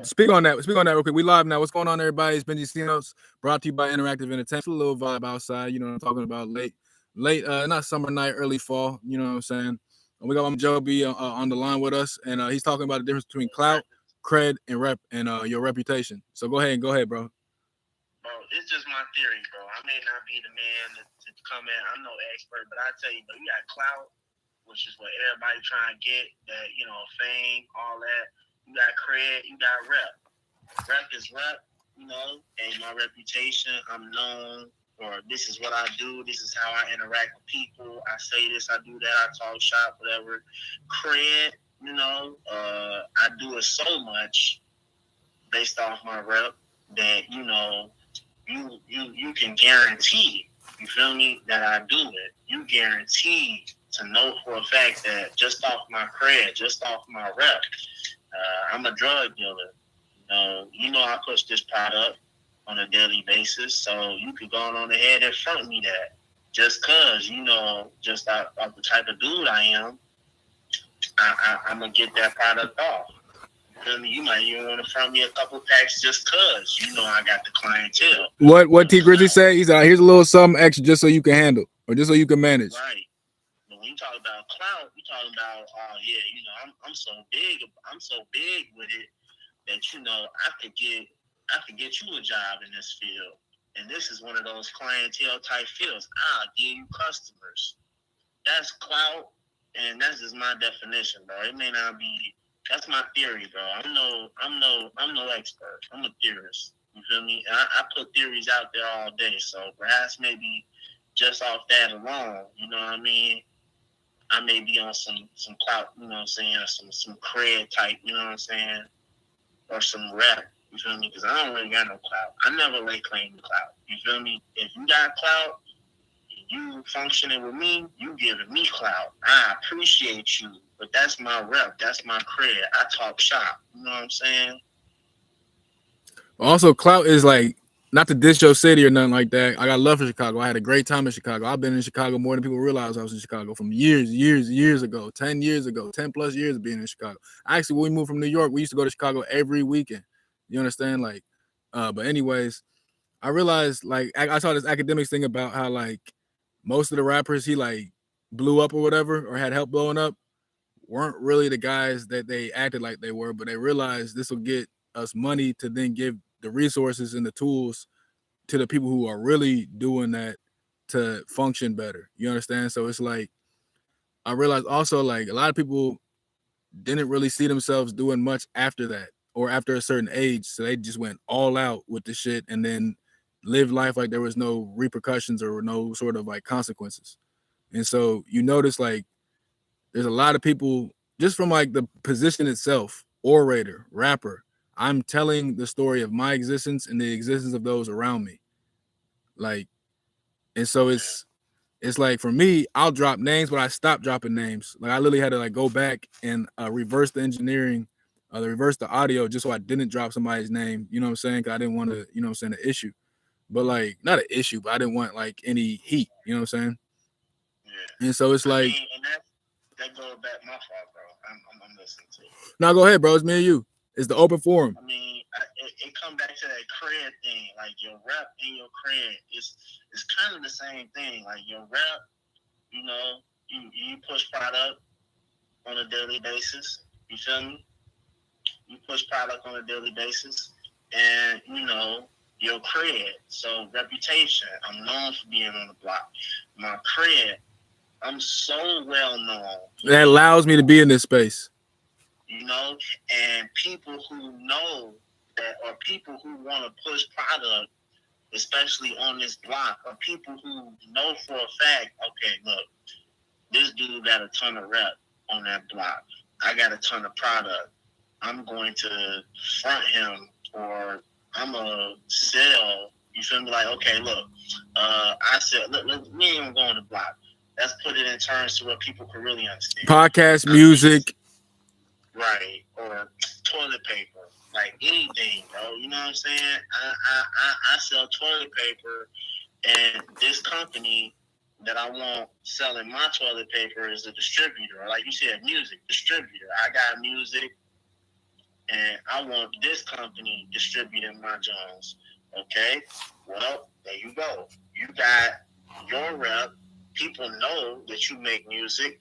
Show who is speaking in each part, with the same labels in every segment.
Speaker 1: Speak on that. Speak on that real quick. We live now. What's going on, everybody? It's Benji Cinos, brought to you by Interactive Entertainment. It's a little vibe outside. You know what I'm talking about. Late, not summer night, early fall. You know what I'm saying? And we got Joby on the line with us, and he's talking about the difference between clout, cred, and rep, and your reputation. So go ahead, bro.
Speaker 2: Bro, it's just my theory, bro. I may not be the man to come in. I'm no expert, but I tell you, bro, you got clout, which is what everybody trying to get, that, fame, all that. You got cred, you got rep. Rep is rep, and my reputation, I'm known, or this is what I do, this is how I interact with people. I say this, I do that, I talk shop, whatever. Cred, I do it so much based off my rep that, you can guarantee, you feel me, that I do it. You guarantee to know for a fact that just off my cred, just off my rep, I'm a drug dealer. I push this product on a daily basis, so you could go on ahead and front me that. Just cause, just off the type of dude I am, I'm gonna get that product off. You might even want to front me a couple packs just cause I got the clientele.
Speaker 1: What T Grizzly say? He's here's a little something extra just so you can handle or just so you can manage.
Speaker 2: Right. But when you talk about clout, you talking about I'm so big with it that I could get you a job in this field. And this is one of those clientele type fields. I'll give you customers. That's clout, and that's just my definition, bro. It may not be. That's my theory, bro. I'm no expert. I'm a theorist. You feel me? And I put theories out there all day. So perhaps maybe just off that alone, you know what I mean? I may be on some clout, you know what I'm saying, or some cred type, you know what I'm saying, or some rep. You feel me? Because I don't really got no clout. I never lay claim to clout. You feel me? If you got clout, you functioning with me, you giving me clout. I appreciate you, but that's my rep. That's my cred. I talk shop. You know what I'm saying?
Speaker 1: Also, clout is like not to diss your city or nothing like that. I got love for Chicago. I had a great time in Chicago. I've been in Chicago more than people realize I was in Chicago from years ago, 10 years ago, 10 plus years of being in Chicago. Actually, when we moved from New York, we used to go to Chicago every weekend. You understand? But anyways, I realized I saw this academics thing about how most of the rappers he blew up or whatever or had help blowing up weren't really the guys that they acted like they were, but they realized this will get us money to then give the resources and the tools to the people who are really doing that to function better. You understand? So it's I realized also a lot of people didn't really see themselves doing much after that or after a certain age. So they just went all out with the shit and then lived life like there was no repercussions or no sort of consequences. And so you notice there's a lot of people just from the position itself, orator, rapper. I'm telling the story of my existence and the existence of those around me. Like, and so it's for me, I'll drop names, but I stopped dropping names. I literally had to go back and reverse the engineering, reverse the audio just so I didn't drop somebody's name. You know what I'm saying? Cause I didn't want to, you know what I'm saying, an issue. But not an issue, but I didn't want any heat. You know what I'm saying?
Speaker 2: Yeah.
Speaker 1: And so it's
Speaker 2: and that goes back my fault, bro. I'm listening to you.
Speaker 1: No, go ahead, bro. It's me and you. It's the open forum.
Speaker 2: I mean, it come back to that cred thing. Like your rep and your cred, it's kind of the same thing. Like your rep, you push product on a daily basis. You feel me? You push product on a daily basis, and your cred. So reputation. I'm known for being on the block. My cred. I'm so well known.
Speaker 1: That allows me to be in this space.
Speaker 2: And people who know that, or people who want to push product, especially on this block, or people who know for a fact, okay, look, this dude got a ton of rep on that block. I got a ton of product. I'm going to front him, or I'm going to sell. You feel me? Like, okay, look, I said, look, we ain't even going to block. Let's put it in terms to what people can really understand.
Speaker 1: Podcast, music.
Speaker 2: Right. Or toilet paper. Like anything, bro. You know what I'm saying? I sell toilet paper, and this company that I want selling my toilet paper is a distributor. Like you said, music distributor. I got music, and I want this company distributing my Jones. Okay, well, there you go. You got your rep. People know that you make music,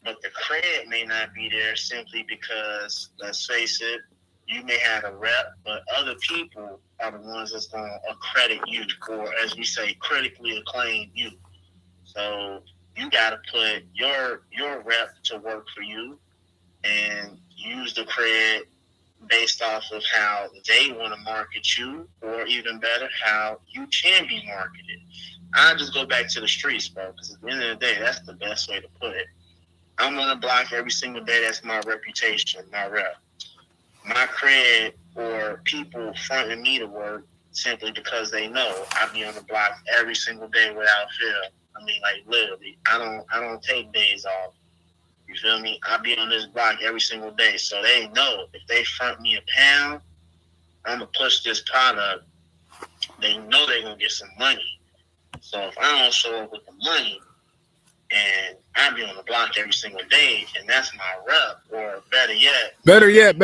Speaker 2: but the cred may not be there simply because, let's face it, you may have a rep, but other people are the ones that's going to accredit you, or as we say, critically acclaim you. So you got to put your rep to work for you and use the cred based off of how they want to market you, or even better, how you can be marketed. I just go back to the streets, bro, because at the end of the day, that's the best way to put it. I'm on the block every single day. That's my reputation, my rep, my cred, or people fronting me to work simply because they know I be on the block every single day without fail. I mean, like literally, I don't take days off. You feel me? I be on this block every single day, so they know if they front me a pound, I'm gonna push this product. They know they're gonna get some money. So if I don't show up with the money, and I be on the block every single day, and that's my rep, or
Speaker 1: Better yet, better yet,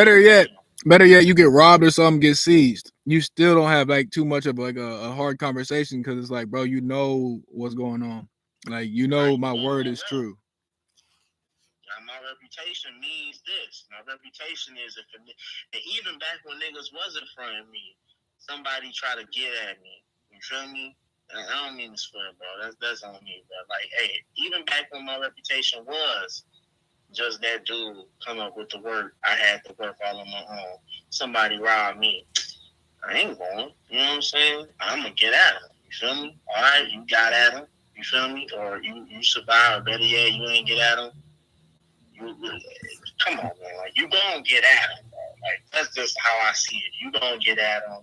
Speaker 1: better yet, you get robbed or something, get seized. You still don't have like too much of like a hard conversation because it's like, bro, you know what's going on. Like you
Speaker 2: right,
Speaker 1: know
Speaker 2: you
Speaker 1: my
Speaker 2: know
Speaker 1: word
Speaker 2: my
Speaker 1: is
Speaker 2: rep.
Speaker 1: true.
Speaker 2: Now, my reputation means this. My reputation is if, and even back when niggas wasn't fronting me, somebody try to get at me. You feel me? And I don't mean to swear, bro. That's on me, bro. Like, hey, even back when my reputation was just that dude come up with the work, I had to work all on my own. Somebody robbed me. I ain't going. You know what I'm saying? I'm gonna get at him. You feel me? All right, you got at him. You feel me? Or you survive. Better yet, you ain't get at him. You come on, man. Like you gonna get at him, bro. Like that's just how I see it. You gonna get at him.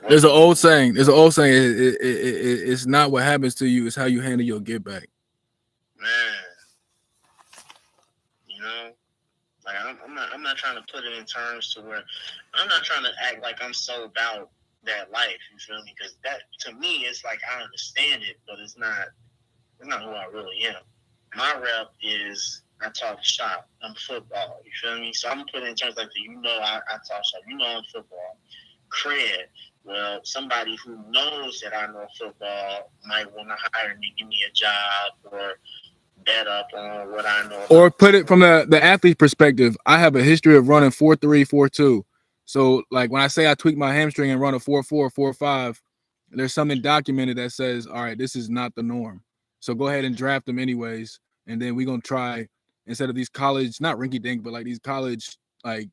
Speaker 1: There's
Speaker 2: Whether
Speaker 1: an old
Speaker 2: you,
Speaker 1: saying. There's an old saying. It's not what happens to you; it's how you handle your get back.
Speaker 2: man, you know, like I'm not trying to put it in terms to where I'm not trying to act like I'm so about that life. You feel me? Because that to me, it's like I understand it, but it's not. It's not who I really am. My rep is I talk shop. I'm football. You feel me? So I'm gonna put it in terms like you know I talk shop. You know I'm football. Cred. Well, somebody who knows that I know football might want to hire me, give me a job, or bet up on what I know
Speaker 1: Or
Speaker 2: about
Speaker 1: put it from
Speaker 2: football.
Speaker 1: the athlete perspective. I have a history of running 4.3, 4.2. So like when I say I tweak my hamstring and run a 4.4, 4.5, there's something documented that says, all right, this is not the norm. So go ahead and draft them anyways, and then we're gonna try instead of these college, not rinky dink, but like these college like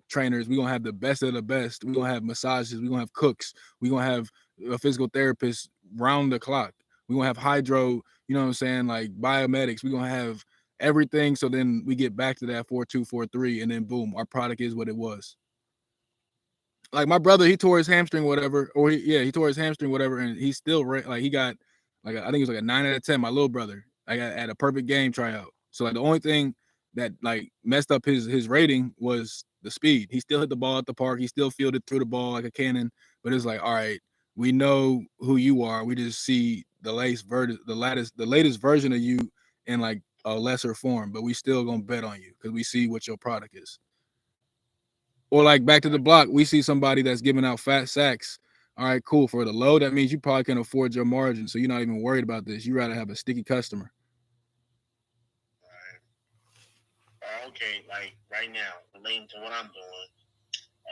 Speaker 1: trainers, we're gonna have the best of the best. We're gonna have massages, we're gonna have cooks, we're gonna have a physical therapist round the clock. We're gonna have hydro, you know what I'm saying, like biomedics, we're gonna have everything. So then we get back to that 4.2, 4.3, and then boom, our product is what it was. Like my brother, he tore his hamstring, whatever, or he tore his hamstring, whatever, and he still like he got like I think it was like a 9 out of 10. My little brother, I got at a perfect game tryout. So like the only thing that like messed up his rating was the speed. He still hit the ball at the park. He still fielded through the ball like a cannon. But it's like, all right, we know who you are. We just see the latest version of you in like a lesser form. But we still gonna bet on you because we see what your product is. Or like back to the block, we see somebody that's giving out fat sacks. All right, cool. For the low, that means you probably can afford your margin. So you're not even worried about this. You rather have a sticky customer.
Speaker 2: Okay, like right now, relating to what I'm doing,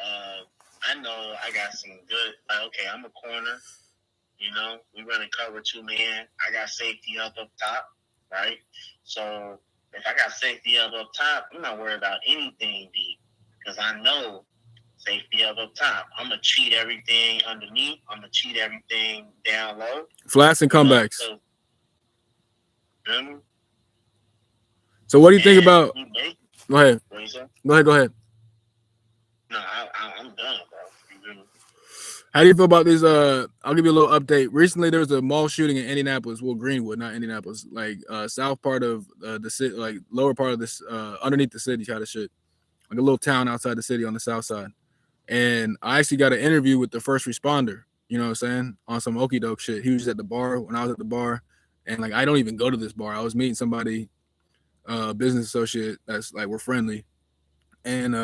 Speaker 2: uh, I know I got some good. Like, okay, I'm a corner. You know, we running cover 2 man. I got safety up top, right? So if I got safety up top, I'm not worried about anything deep because I know safety up top. I'm gonna cheat everything underneath. I'm gonna cheat everything down low.
Speaker 1: Flats and
Speaker 2: You know,
Speaker 1: comebacks.
Speaker 2: so you know,
Speaker 1: So what do you think
Speaker 2: and
Speaker 1: about?
Speaker 2: we make
Speaker 1: Go ahead.
Speaker 2: what you say?
Speaker 1: Go ahead. Go ahead.
Speaker 2: No, I'm done, bro. You feel me?
Speaker 1: How do you feel about this? I'll give you a little update. Recently, there was a mall shooting in Indianapolis. Well, Greenwood, not Indianapolis. Like south part of the city, like lower part of this, underneath the city, kind of shit. Like a little town outside the city on the south side. And I actually got an interview with the first responder. You know what I'm saying? On some okey doke shit. He was at the bar when I was at the bar, and like I don't even go to this bar. I was meeting somebody, business associate that's like we're friendly, and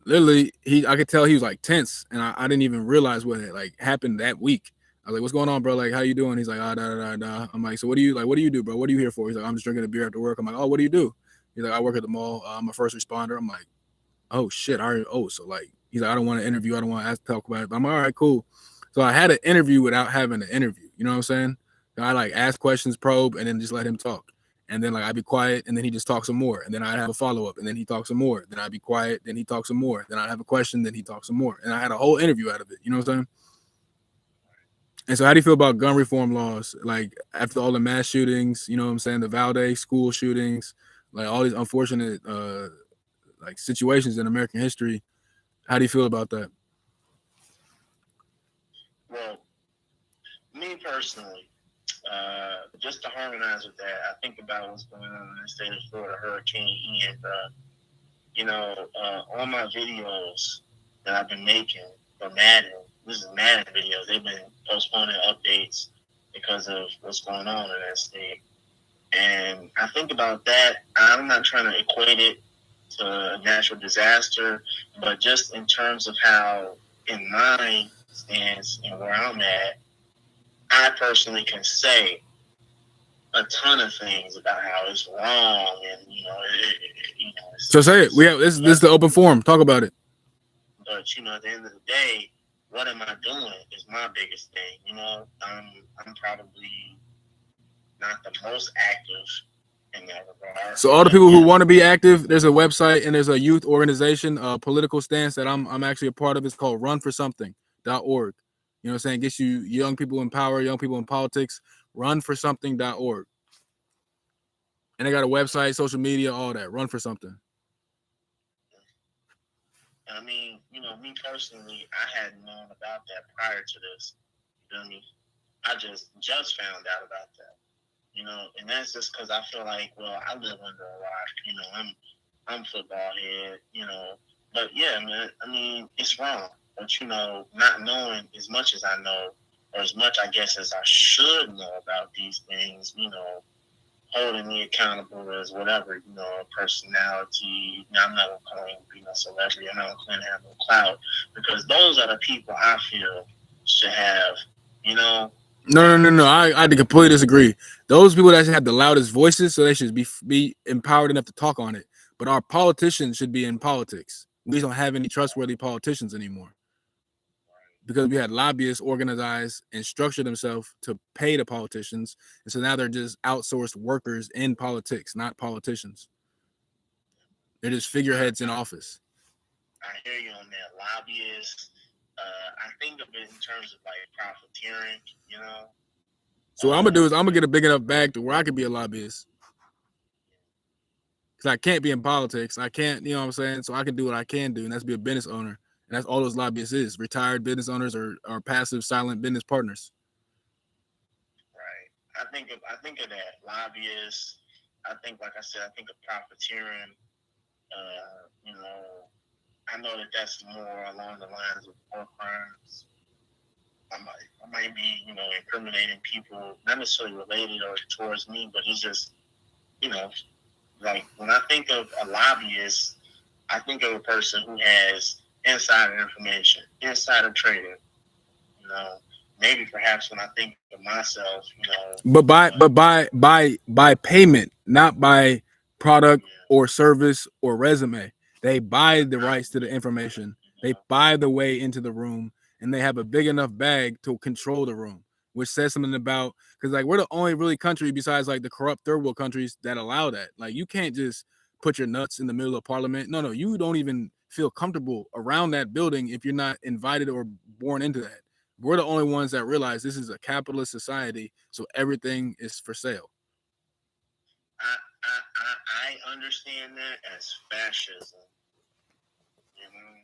Speaker 1: literally, I could tell he was like tense, and I didn't even realize what had like happened that week. I was like, "What's going on, bro? Like, how you doing?" He's like, "Ah, da da da da." I'm like, "So what do you like? What do you do, bro? What are you here for?" He's like, "I'm just drinking a beer after work." I'm like, "Oh, what do you do?" He's like, "I work at the mall. I'm a first responder." I'm like, "Oh shit, I already, oh so like." He's like, "I don't want to interview. I don't want to talk about it." But I'm like, "All right, cool." So I had an interview without having an interview. You know what I'm saying? I like ask questions, probe, and then just let him talk. And then like I'd be quiet, and then he just talks some more, and then I'd have a follow up, and then he talks some more. Then I'd be quiet, then he talks some more. Then I'd have a question, then he talks some more, and I had a whole interview out of it. You know what I'm saying? And so, how do you feel about gun reform laws? Like after all the mass shootings, you know what I'm saying, the Valde school shootings, like all these unfortunate like situations in American history. How do you feel about that?
Speaker 2: Well, me personally, just to harmonize with that, I think about what's going on in the state of Florida, Hurricane Ian, all my videos that I've been making for Madden, this is Madden videos, they've been postponing updates because of what's going on in that state. And I think about that. I'm not trying to equate it to a natural disaster, but just in terms of how, in my stance and where I'm at, I personally can say a ton of things about how it's wrong, and
Speaker 1: So say it. We have this is the open forum. Talk about it.
Speaker 2: But at the end of the day, what am I doing is my biggest thing. I'm probably not the most active in that regard,
Speaker 1: So all the
Speaker 2: but
Speaker 1: people who
Speaker 2: yeah,
Speaker 1: want to be active, there's a website and there's a youth organization, a political stance that I'm actually a part of. It's called runforsomething.org. You know what I'm saying? Gets you young people in power, young people in politics. Runforsomething.org. And they got a website, social media, all that. Run for something.
Speaker 2: I mean, me personally, I hadn't known about that prior to this. You feel me? I just found out about that. And that's just because I feel like, well, I live under a rock. I'm football head. But yeah, man. I mean, it's wrong. But not knowing as much as I know, or as much I guess as I should know about these things, holding me accountable as whatever, a personality. Now, I'm not gonna claim being a celebrity. I'm not gonna claim to have no clout, because those are the people I feel should have, you know.
Speaker 1: No. I completely disagree. Those people that should have the loudest voices, so they should be empowered enough to talk on it. But our politicians should be in politics. We don't have any trustworthy politicians anymore because we had lobbyists organize and structure themselves to pay the politicians, and so now they're just outsourced workers in politics, not politicians. They're just
Speaker 2: I,
Speaker 1: figureheads in
Speaker 2: I,
Speaker 1: office.
Speaker 2: I hear you on that. Lobbyists. I think of it in terms of like profiteering.
Speaker 1: So what I'm gonna do is I'm gonna get a big enough bag to where I could be a lobbyist. Because I can't be in politics. I can't, you know what I'm saying? So I can do what I can do, and that's be a business owner. And that's all those lobbyists is. Retired business owners or passive, silent business partners.
Speaker 2: Right. I think of that lobbyists. I think, like I said, I think of profiteering. Uh, you know, I know that that's more along the lines of war crimes. I might be, incriminating people, not necessarily related or towards me, but it's just, you know, like when I think of a lobbyist, I think of a person who has insider information, insider trading. You know, maybe perhaps when I think of myself,
Speaker 1: But by payment, not by product
Speaker 2: yeah,
Speaker 1: or service or resume. They buy the
Speaker 2: not,
Speaker 1: rights to the information.
Speaker 2: you
Speaker 1: They
Speaker 2: know,
Speaker 1: buy the way into the room, and they have a big enough bag to control the room, which says something about because like we're the only really country besides like the corrupt third world countries that allow that. Like you can't just put your nuts in the middle of parliament. No, you don't even feel comfortable around that building if you're not invited or born into that. We're the only ones that realize this is a capitalist society, so everything is for sale.
Speaker 2: I understand that as fascism. You know,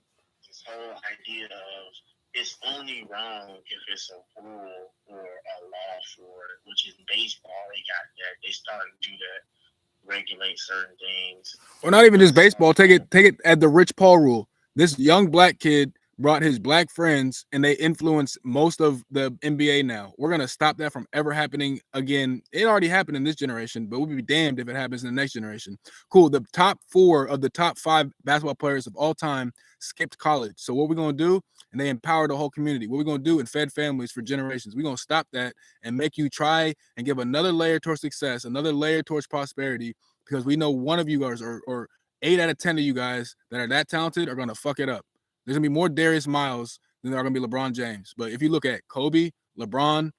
Speaker 2: this whole idea of it's only wrong if it's a rule or a law for it, which is baseball. They got that. They started to do that, regulate certain things.
Speaker 1: Or not even
Speaker 2: But
Speaker 1: just
Speaker 2: it's
Speaker 1: baseball.
Speaker 2: like,
Speaker 1: Take it at the Rich Paul rule. This young black kid brought his black friends, and they influence most of the NBA now. We're gonna stop that from ever happening again. It already happened in this generation, but we'll be damned if it happens in the next generation. Cool. The top 4 of the top 5 basketball players of all time skipped college. So what we're gonna do? And they empower the whole community. What we're gonna do and fed families for generations. We're gonna stop that and make you try and give another layer towards success, another layer towards prosperity, because we know one of you guys or 8 out of 10 of you guys that are that talented are gonna fuck it up. There's gonna be more Darius Miles than there are gonna be LeBron James. But if you look at Kobe, LeBron,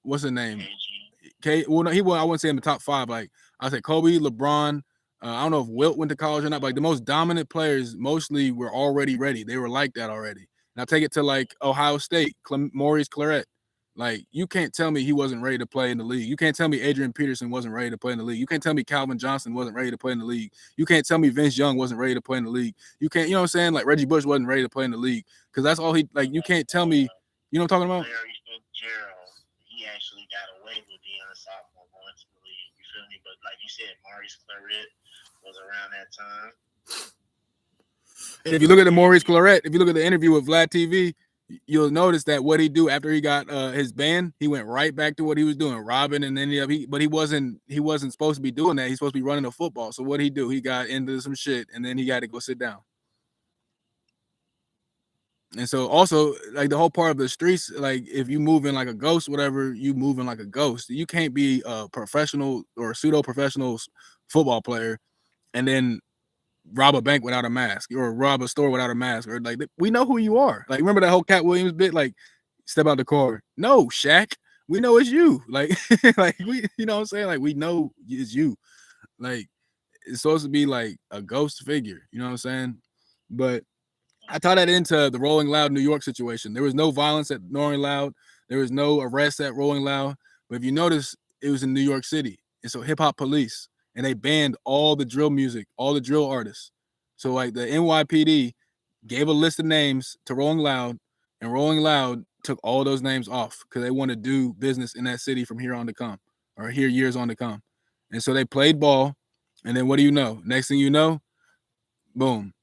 Speaker 1: what's his name? Well, no, I wouldn't say in the top 5. Like I said, Kobe, LeBron. I don't know if Wilt went to college or not. But like the most dominant players, mostly were already ready. They were like that already. And I take it to like Ohio State, Maurice Claret. Like you can't tell me he wasn't ready to play in the league. You can't tell me Adrian Peterson wasn't ready to play in the league. You can't tell me Calvin Johnson wasn't ready to play in the league. You can't tell me Vince Young wasn't ready to play in the league. You can't, you know what I'm saying? Like Reggie Bush wasn't ready to play in the league because that's all he like. You can't tell me, you know what I'm talking about?
Speaker 2: Larry Fitzgerald, he actually got away with being a sophomore going to the league. You feel me? But like you said, Maurice Claret was around that time.
Speaker 1: And if you look at the Maurice Claret, if you look at the interview with Vlad TV, you'll notice that what he do after he got his ban, he went right back to what he was doing, robbing, and then but he wasn't supposed to be doing that. He's supposed to be running a football. So what he do? He got into some shit, and then he got to go sit down. And so also like the whole part of the streets, like if you move in like a ghost, whatever, you moving like a ghost. You can't be a professional or pseudo professional football player and then rob a bank without a mask or rob a store without a mask, or like we know who you are. Like remember that whole Cat Williams bit, like step out the car. No, Shaq, we know it's you. Like like we, you know what I'm saying? Like we know it's you. Like it's supposed to be like a ghost figure, you know what I'm saying? But I tie that into the Rolling Loud New York situation. There was no violence at Rolling Loud. There was no arrest at Rolling Loud. But if you notice, it was in New York City. And so hip hop police, and they banned all the drill music, all the drill artists. So like the NYPD gave a list of names to Rolling Loud, and Rolling Loud took all those names off because they want to do business in that city from here on to come, or here years on to come. And so they played ball. And then what do you know? Next thing you know, boom,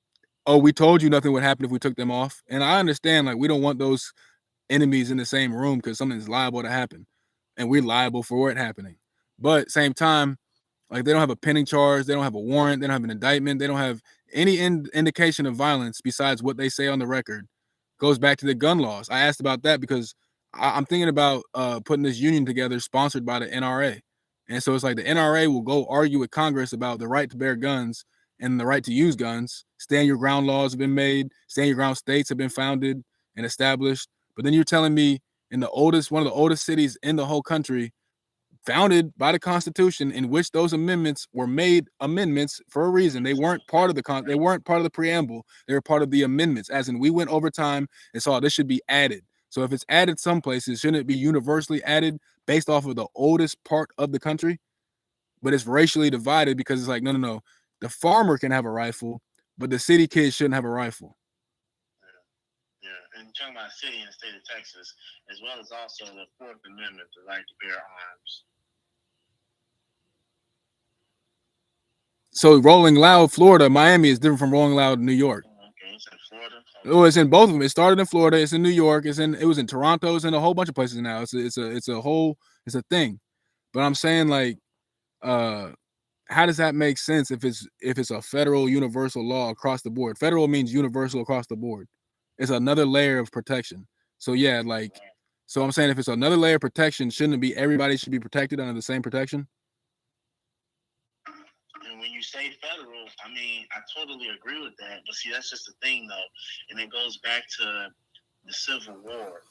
Speaker 1: oh, we told you nothing would happen if we took them off. And I understand, like, we don't want those enemies in the same room because something's liable to happen. And we're liable for it happening. But same time, like, they don't have a pending charge. They don't have a warrant. They don't have an indictment. They don't have any indication of violence besides what they say on the record. Goes back to the gun laws. I asked about that because I'm thinking about putting this union together sponsored by the NRA. And so it's like the NRA will go argue with Congress about the right to bear guns and the right to use guns. Stand your ground laws have been made. Stand your ground states have been founded and established. But then you're telling me in one of the oldest cities in the whole country, founded by the Constitution, in which those amendments were made amendments for a reason. They weren't part of they weren't part of the preamble. They were part of the amendments. As in, we went over time and saw this should be added. So if it's added some places, shouldn't it be universally added based off of the oldest part of the country? But it's racially divided because it's like, no, no, no. The farmer can have a rifle, but the city kids shouldn't have a rifle.
Speaker 2: Yeah, and talking about city and the state of Texas, as well as also the Fourth Amendment, the right to bear arms.
Speaker 1: So Rolling Loud, Florida, Miami is different from Rolling Loud, New York.
Speaker 2: Okay, it's in Florida. Okay.
Speaker 1: Oh, it's in both of them. It started in Florida. It's in New York. It was in Toronto. It's in a whole bunch of places now. It's a thing. But I'm saying like, how does that make sense if it's a federal universal law across the board? Federal means universal across the board. It's another layer of protection. So yeah, like, so I'm saying if it's another layer of protection, shouldn't it be everybody should be protected under the same protection?
Speaker 2: And when you say federal, I mean, I totally agree with that. But see, that's just the thing, though. And it goes back to the Civil War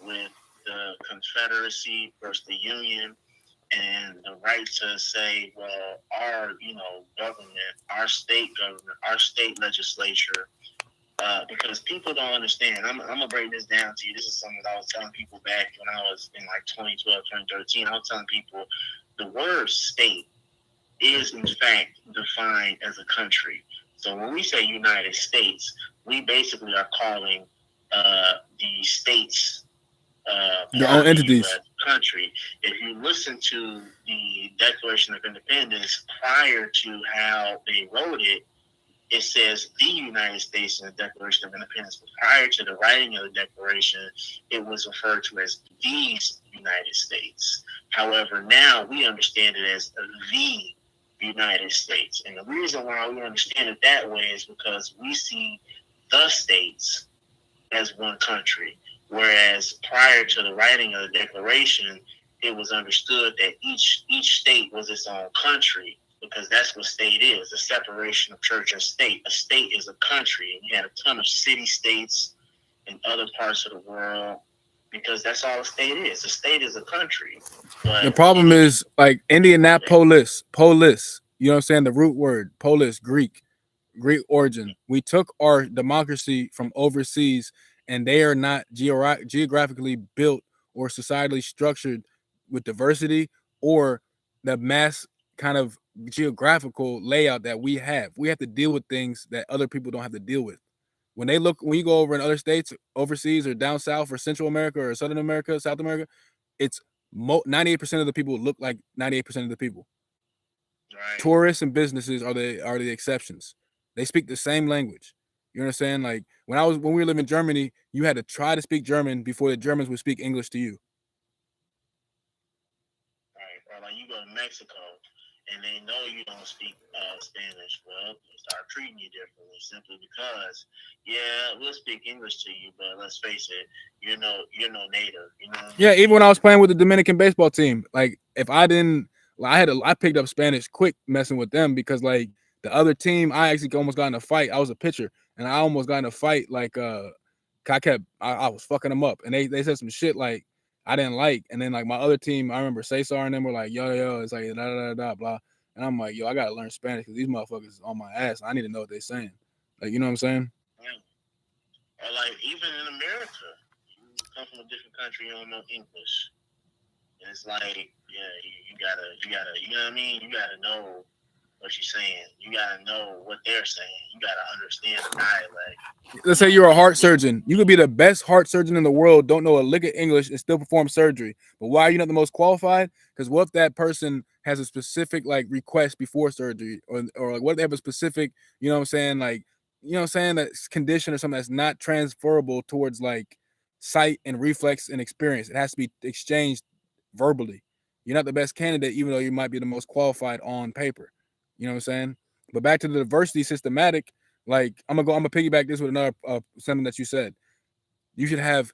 Speaker 2: with the Confederacy versus the Union and the right to say, well, our, government, our state government, our state legislature, because people don't understand. I'm going to break this down to you. This is something that I was telling people back when I was in like 2012, 2013. I was telling people the word state is in fact defined as a country. So when we say United States, we basically are calling the states
Speaker 1: their own entities.
Speaker 2: Country. If you listen to the Declaration of Independence prior to how they wrote it, it says the United States in the Declaration of Independence. But prior to the writing of the Declaration, it was referred to as these United States. However, now we understand it as the United States. And the reason why we understand it that way is because we see the states as one country. Whereas prior to the writing of the Declaration, it was understood that each state was its own country, because that's what state is, the separation of church and state. A state is a country, and you had a ton of city states in other parts of the world, because that's all a state is. A state is a country.
Speaker 1: The
Speaker 2: But
Speaker 1: problem is like Indianapolis, polis. You know what I'm saying? The root word, polis, Greek origin. We took our democracy from overseas, and they are not geographically built or societally structured with diversity or the mass kind of geographical layout that we have. We have to deal with things that other people don't have to deal with. When you go over in other states, overseas or down south or Central America or Southern America, South America, it's 98% of the people look like 98% of the people.
Speaker 2: right,
Speaker 1: Tourists and businesses are the exceptions. They speak the same language. You understand? Like when we were living in Germany, you had to try to speak German before the Germans would speak English to you.
Speaker 2: right. Or like you go to Mexico and they know you don't speak Spanish. Well, they start treating you differently simply because, yeah, we'll speak English to you, but let's face it, you're no native. You know what I
Speaker 1: Yeah,
Speaker 2: mean?
Speaker 1: even when I was playing with the Dominican baseball team, like if I didn't, like, I picked up Spanish quick messing with them because like the other team, I actually almost got in a fight. I was a pitcher, and I almost got in a fight. Like I was fucking them up, and they said some shit like I didn't like, and then like my other team, I remember Cesar and them were like yo, it's like da da da da blah, and I'm like yo, I gotta learn Spanish because these motherfuckers is on my ass. I need to know what they're saying. Like you know what I'm saying?
Speaker 2: Yeah. Or like even in America, you come from a different country, you don't know English. And it's like, yeah, you gotta, you know what I mean? You gotta know what you're saying. You gotta know what they're saying. You gotta understand the dialect.
Speaker 1: Let's
Speaker 2: You
Speaker 1: say
Speaker 2: know,
Speaker 1: you're a heart surgeon. You could be the best heart surgeon in the world, don't know a lick of English, and still perform surgery. But why are you not the most qualified? Because what if that person has a specific like request before surgery, or like what if they have a specific, you know what I'm saying, like you know what I'm saying, that condition or something that's not transferable towards like sight and reflex and experience. It has to be exchanged verbally. You're not the best candidate, even though you might be the most qualified on paper. You know what I'm saying? But back to the diversity systematic, like I'm gonna piggyback this with another something that you said. You should have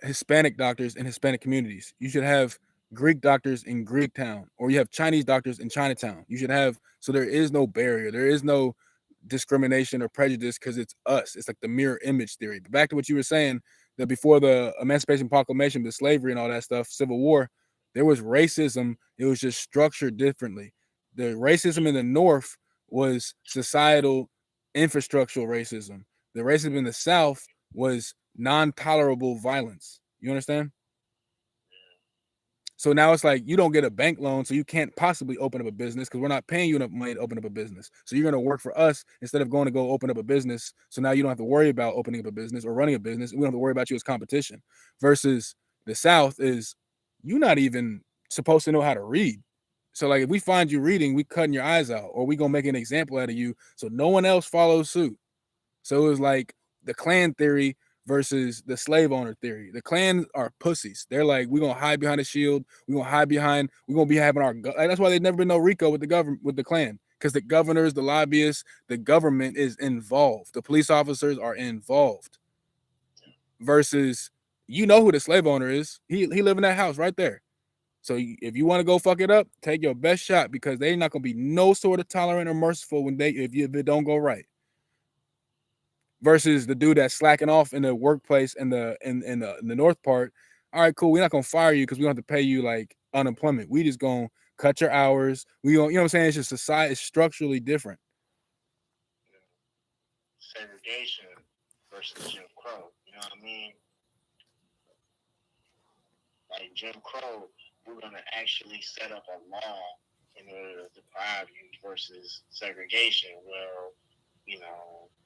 Speaker 1: Hispanic doctors in Hispanic communities. You should have Greek doctors in Greek town, or you have Chinese doctors in Chinatown. You should have, so there is no barrier. There is no discrimination or prejudice because it's us. It's like the mirror image theory. But back to what you were saying, that before the Emancipation Proclamation, the slavery and all that stuff, Civil War, there was racism. It was just structured differently. The racism in the North was societal, infrastructural racism. The racism in the South was non-tolerable violence. You understand? So now it's like you don't get a bank loan, so you can't possibly open up a business because we're not paying you enough money to open up a business. So you're going to work for us instead of going to go open up a business. So now you don't have to worry about opening up a business or running a business. We don't have to worry about you as competition. Versus the South is you're not even supposed to know how to read. So like if we find you reading, we cutting your eyes out, or we gonna make an example out of you so no one else follows suit. So it was like the clan theory versus the slave owner theory. The clans are pussies. They're like, we're gonna hide behind a shield. We're gonna be having our. Like, that's why there's never been no RICO with the government with the clan, because the governors, the lobbyists, the government is involved. The police officers are involved. Versus, you know who the slave owner is. He live in that house right there. So if you want to go fuck it up, take your best shot because they're not gonna be no sort of tolerant or merciful when if it don't go right. Versus the dude that's slacking off in the workplace in the north part. All right, cool. We're not gonna fire you because we don't have to pay you like unemployment. We just gonna cut your hours. We don't, you know what I'm saying? It's just society is structurally different.
Speaker 2: segregation versus Jim Crow. You know what I mean? Like Jim Crow, we're gonna actually set up a law in order to deprive you versus segregation. Well,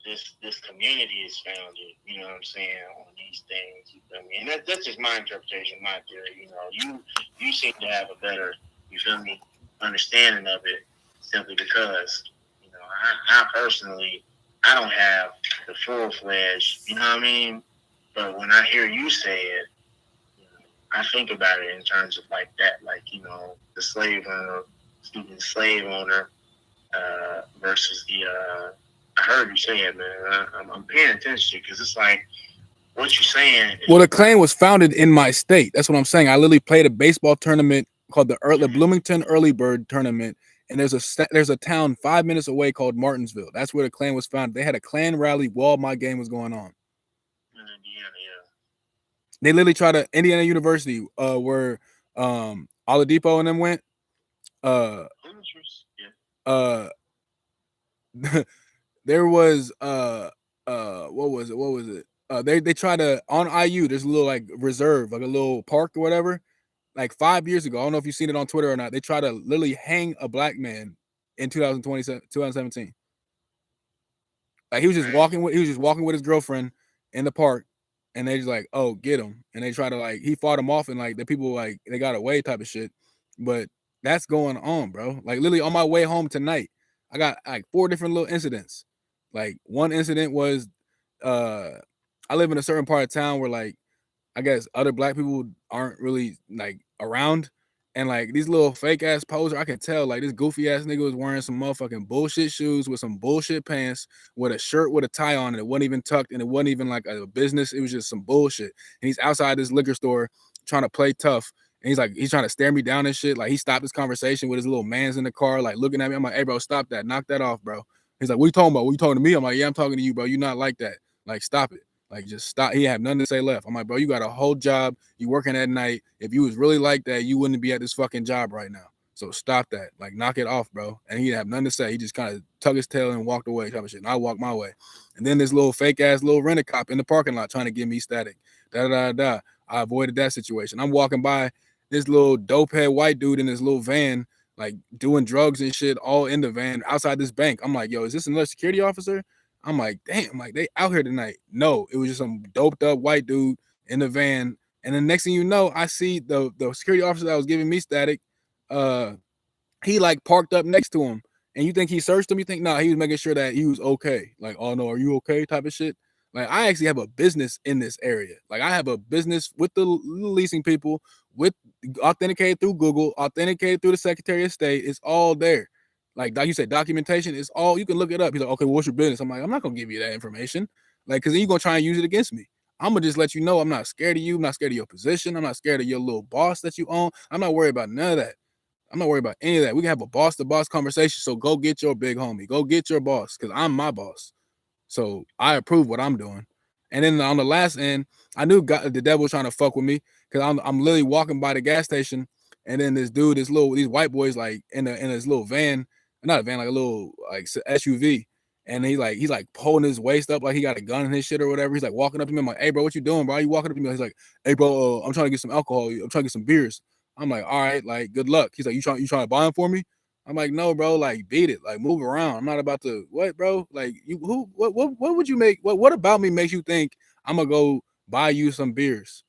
Speaker 2: this community is founded, you know what I'm saying, on these things. You feel me? And that's just my interpretation, my theory. You seem to have a better, you feel me, understanding of it simply because, I personally, I don't have the full fledged. You know what I mean? But when I hear you say it, you know, I think about it in terms of like that, like the slave owner versus the. I heard you say it, man. I'm paying attention because it's like what you're saying
Speaker 1: Well,
Speaker 2: is
Speaker 1: the
Speaker 2: like.
Speaker 1: clan was founded in my state. That's what I'm saying. I literally played a baseball tournament called the Bloomington Early Bird Tournament, and there's a town 5 minutes away called Martinsville. That's where the clan was founded. They had a clan rally while my game was going on.
Speaker 2: In Indiana, yeah.
Speaker 1: They literally tried to Indiana University, where Oladipo and them went. Uh,
Speaker 2: Yeah.
Speaker 1: uh, there was what was it? What was it? They tried to on IU. There's a little like reserve, like a little park or whatever. Like 5 years ago, I don't know if you've seen it on Twitter or not. They tried to literally hang a black man in 2017. Like he was just walking with his girlfriend in the park, and they just like, oh, get him, and they try to like he fought him off, and like the people like they got away type of shit. But that's going on, bro. Like literally on my way home tonight, I got like 4 different little incidents. Like one incident was, uh, I live in a certain part of town where like I guess other black people aren't really like around. And like these little fake ass poser, I can tell like this goofy ass nigga was wearing some motherfucking bullshit shoes with some bullshit pants with a shirt with a tie on, and it wasn't even tucked, and it wasn't even like a business. It was just some bullshit. And he's outside this liquor store trying to play tough. And he's trying to stare me down and shit. Like he stopped his conversation with his little mans in the car, like looking at me. I'm like, hey bro, stop that. Knock that off, bro. He's like, what you talking about? What you talking to me? I'm like, yeah, I'm talking to you, bro. You not like that. Like, stop it. Like, just stop. He had nothing to say left. I'm like, bro, you got a whole job. You working at night. If you was really like that, you wouldn't be at this fucking job right now. So stop that. Like, knock it off, bro. And he didn't have nothing to say. He just kind of tucked his tail and walked away, type of shit. And I walked my way. And then this little fake ass little rent a cop in the parking lot trying to give me static. Da da da da. I avoided that situation. I'm walking by this little dope head white dude in this little van, like doing drugs and shit, all in the van outside this bank. I'm like, yo, is this another security officer? I'm like, damn, I'm like they out here tonight. No, it was just some doped up white dude in the van. And then next thing you know, I see the security officer that was giving me static. Uh, he like parked up next to him. And you think he searched him? You think nah, he was making sure that he was okay. Like, oh no, are you okay? Type of shit. Like, I actually have a business in this area. Like, I have a business with the leasing people, with authenticated through Google, authenticated through the Secretary of State. It's all there. Like you said, documentation is all you can look it up. He's like, okay, well, what's your business? I'm like, I'm not gonna give you that information. Like, cause then you're gonna try and use it against me. I'm gonna just let you know I'm not scared of you. I'm not scared of your position. I'm not scared of your little boss that you own. I'm not worried about none of that. I'm not worried about any of that. We can have a boss to boss conversation. So go get your big homie. Go get your boss, because I'm my boss. So I approve what I'm doing. And then on the last end, I knew the devil was trying to fuck with me, because I'm literally walking by the gas station, and then these white boys like in this little van, not a van, like a little like SUV, and he's like pulling his waist up like he got a gun in his shit or whatever. He's like walking up to me. I'm like, hey bro, what you doing, bro? You walking up to me? He's like, hey bro, I'm trying to get some alcohol. I'm trying to get some beers. I'm like, all right, like good luck. He's like, you trying to buy them for me? I'm like, no, bro, like beat it, like move around. I'm not about to what, bro? Like you what would you make what about me makes you think I'm gonna go buy you some beers?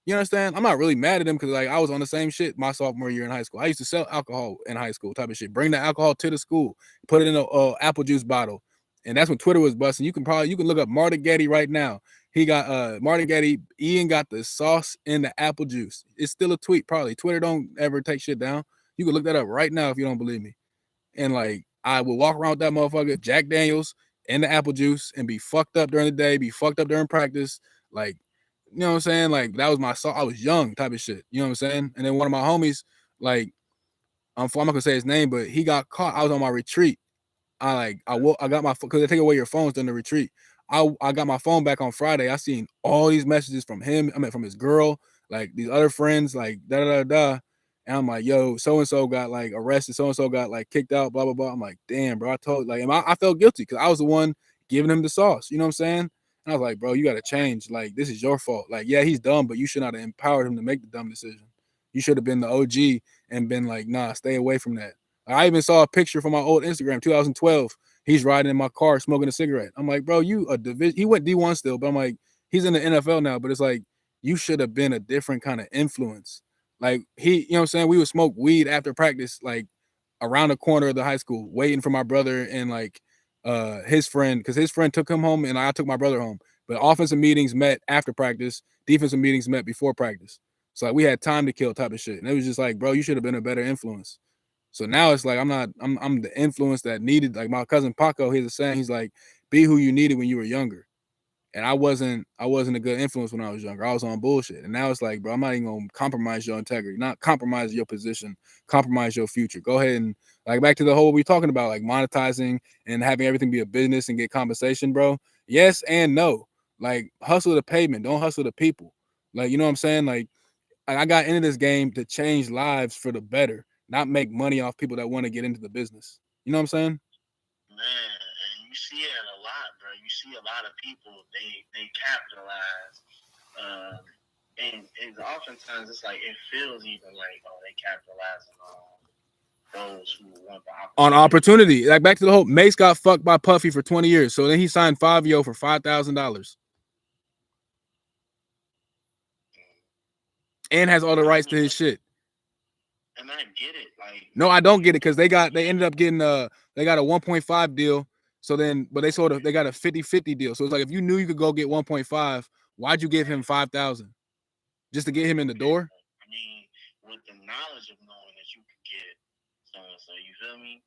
Speaker 1: You understand? I'm not really mad at him, because like I was on the same shit my sophomore year in high school. I used to sell alcohol in high school, type of shit. Bring the alcohol to the school, put it in a apple juice bottle, and that's when Twitter was busting. You can look up Martin Getty right now. He got Martin Getty. Ian got the sauce in the apple juice. It's still a tweet, probably. Twitter don't ever take shit down. You can look that up right now if you don't believe me. And like I would walk around with that motherfucker, Jack Daniels and the apple juice, and be fucked up during the day, be fucked up during practice. Like, you know what I'm saying? Like that was my song. I was young, type of shit. You know what I'm saying? And then one of my homies, like, I'm not gonna say his name, but he got caught. I was on my retreat. I got my because they take away your phones during the retreat. I got my phone back on Friday. I seen all these messages from him. I mean, from his girl, like these other friends, like da da da da. And I'm like, yo, so and so got like arrested. So and so got like kicked out. Blah blah blah. I'm like, damn, bro. I told like, and I felt guilty because I was the one giving him the sauce. You know what I'm saying? And I was like, bro, you got to change. Like, this is your fault. Like, yeah, he's dumb, but you should not have empowered him to make the dumb decision. You should have been the OG and been like, nah, stay away from that. I even saw a picture from my old Instagram, 2012. He's riding in my car smoking a cigarette. I'm like, bro, you a division. He went D1 still, but I'm like, he's in the NFL now. But it's like, you should have been a different kind of influence. Like you know what I'm saying? We would smoke weed after practice, like around the corner of the high school, waiting for my brother and like his friend, because his friend took him home and I took my brother home. But offensive meetings met after practice, defensive meetings met before practice. So like we had time to kill type of shit. And it was just like, bro, you should have been a better influence. So now it's like I'm the influence that needed. Like my cousin Paco, he's saying, he's like, be who you needed when you were younger. And I wasn't a good influence when I was younger. I was on bullshit. And now it's like, bro, I'm not even gonna compromise your integrity, not compromise your position, compromise your future. Go ahead and like back to the whole we're talking about, like monetizing and having everything be a business and get compensation, bro. Yes and no. Like hustle the payment, don't hustle the people. Like, you know what I'm saying? Like I got into this game to change lives for the better, not make money off people that want to get into the business. You know what I'm saying?
Speaker 2: Man, and you see it a lot, bro. You see a lot of people they capitalize, and oftentimes it's like it feels even like they capitalizing on those who want the opportunity.
Speaker 1: On opportunity, like back to the whole Mace got fucked by Puffy for 20 years, so then he signed Fabio for $5,000, and has all the rights to his shit.
Speaker 2: And I get it, like
Speaker 1: no, I don't get it because they ended up getting they got a 1.5 deal. So then, but they got a 50-50 deal. So it's like if you knew you could go get 1.5, why'd you give him 5,000 just to get him in the door?
Speaker 2: I mean, with the knowledge of knowing that you could get so you feel me?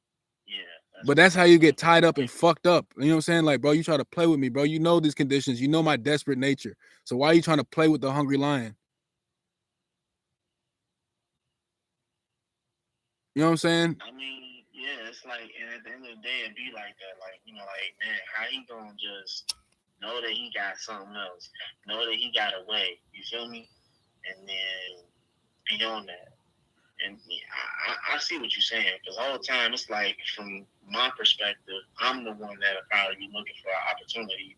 Speaker 2: Yeah.
Speaker 1: But that's how you get tied up and fucked up. You know what I'm saying? Like, bro, you try to play with me, bro. You know these conditions. You know my desperate nature. So why are you trying to play with the hungry lion? You know what I'm saying?
Speaker 2: I mean, yeah, it's like, and at the end of the day, it be like that. Like, like, man, how he gonna just know that he got something else, know that he got a way, you feel me? And then beyond that. And I see what you're saying, because all the time it's like, from my perspective, I'm the one that'll probably be looking for an opportunity,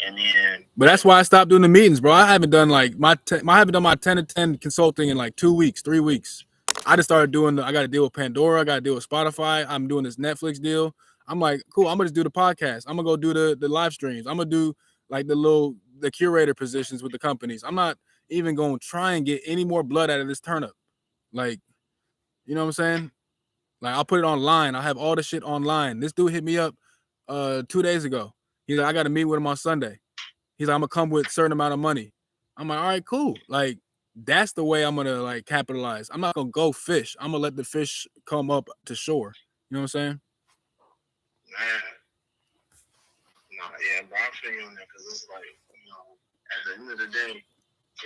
Speaker 2: and then.
Speaker 1: But that's why I stopped doing the meetings, bro. I haven't done like I haven't done my 10 to 10 consulting in like 2 weeks, 3 weeks. I just started doing I got to deal with Pandora, I got to deal with Spotify. I'm doing this Netflix deal. I'm like, cool. I'm gonna just do the podcast. I'm gonna go do the live streams. I'm gonna do like the curator positions with the companies. I'm not even gonna try and get any more blood out of this turnip. Like, you know what I'm saying? Like I'll put it online. I'll have all the shit online. This dude hit me up 2 days ago. He's like, I got to meet with him on Sunday. He's like, I'm gonna come with a certain amount of money. I'm like, all right, cool. Like that's the way I'm gonna like capitalize. I'm not gonna go fish. I'm gonna let the fish come up to shore. You know what I'm saying?
Speaker 2: Man, no, yeah, bro, I feel you on that, because it's like, at the end of the day,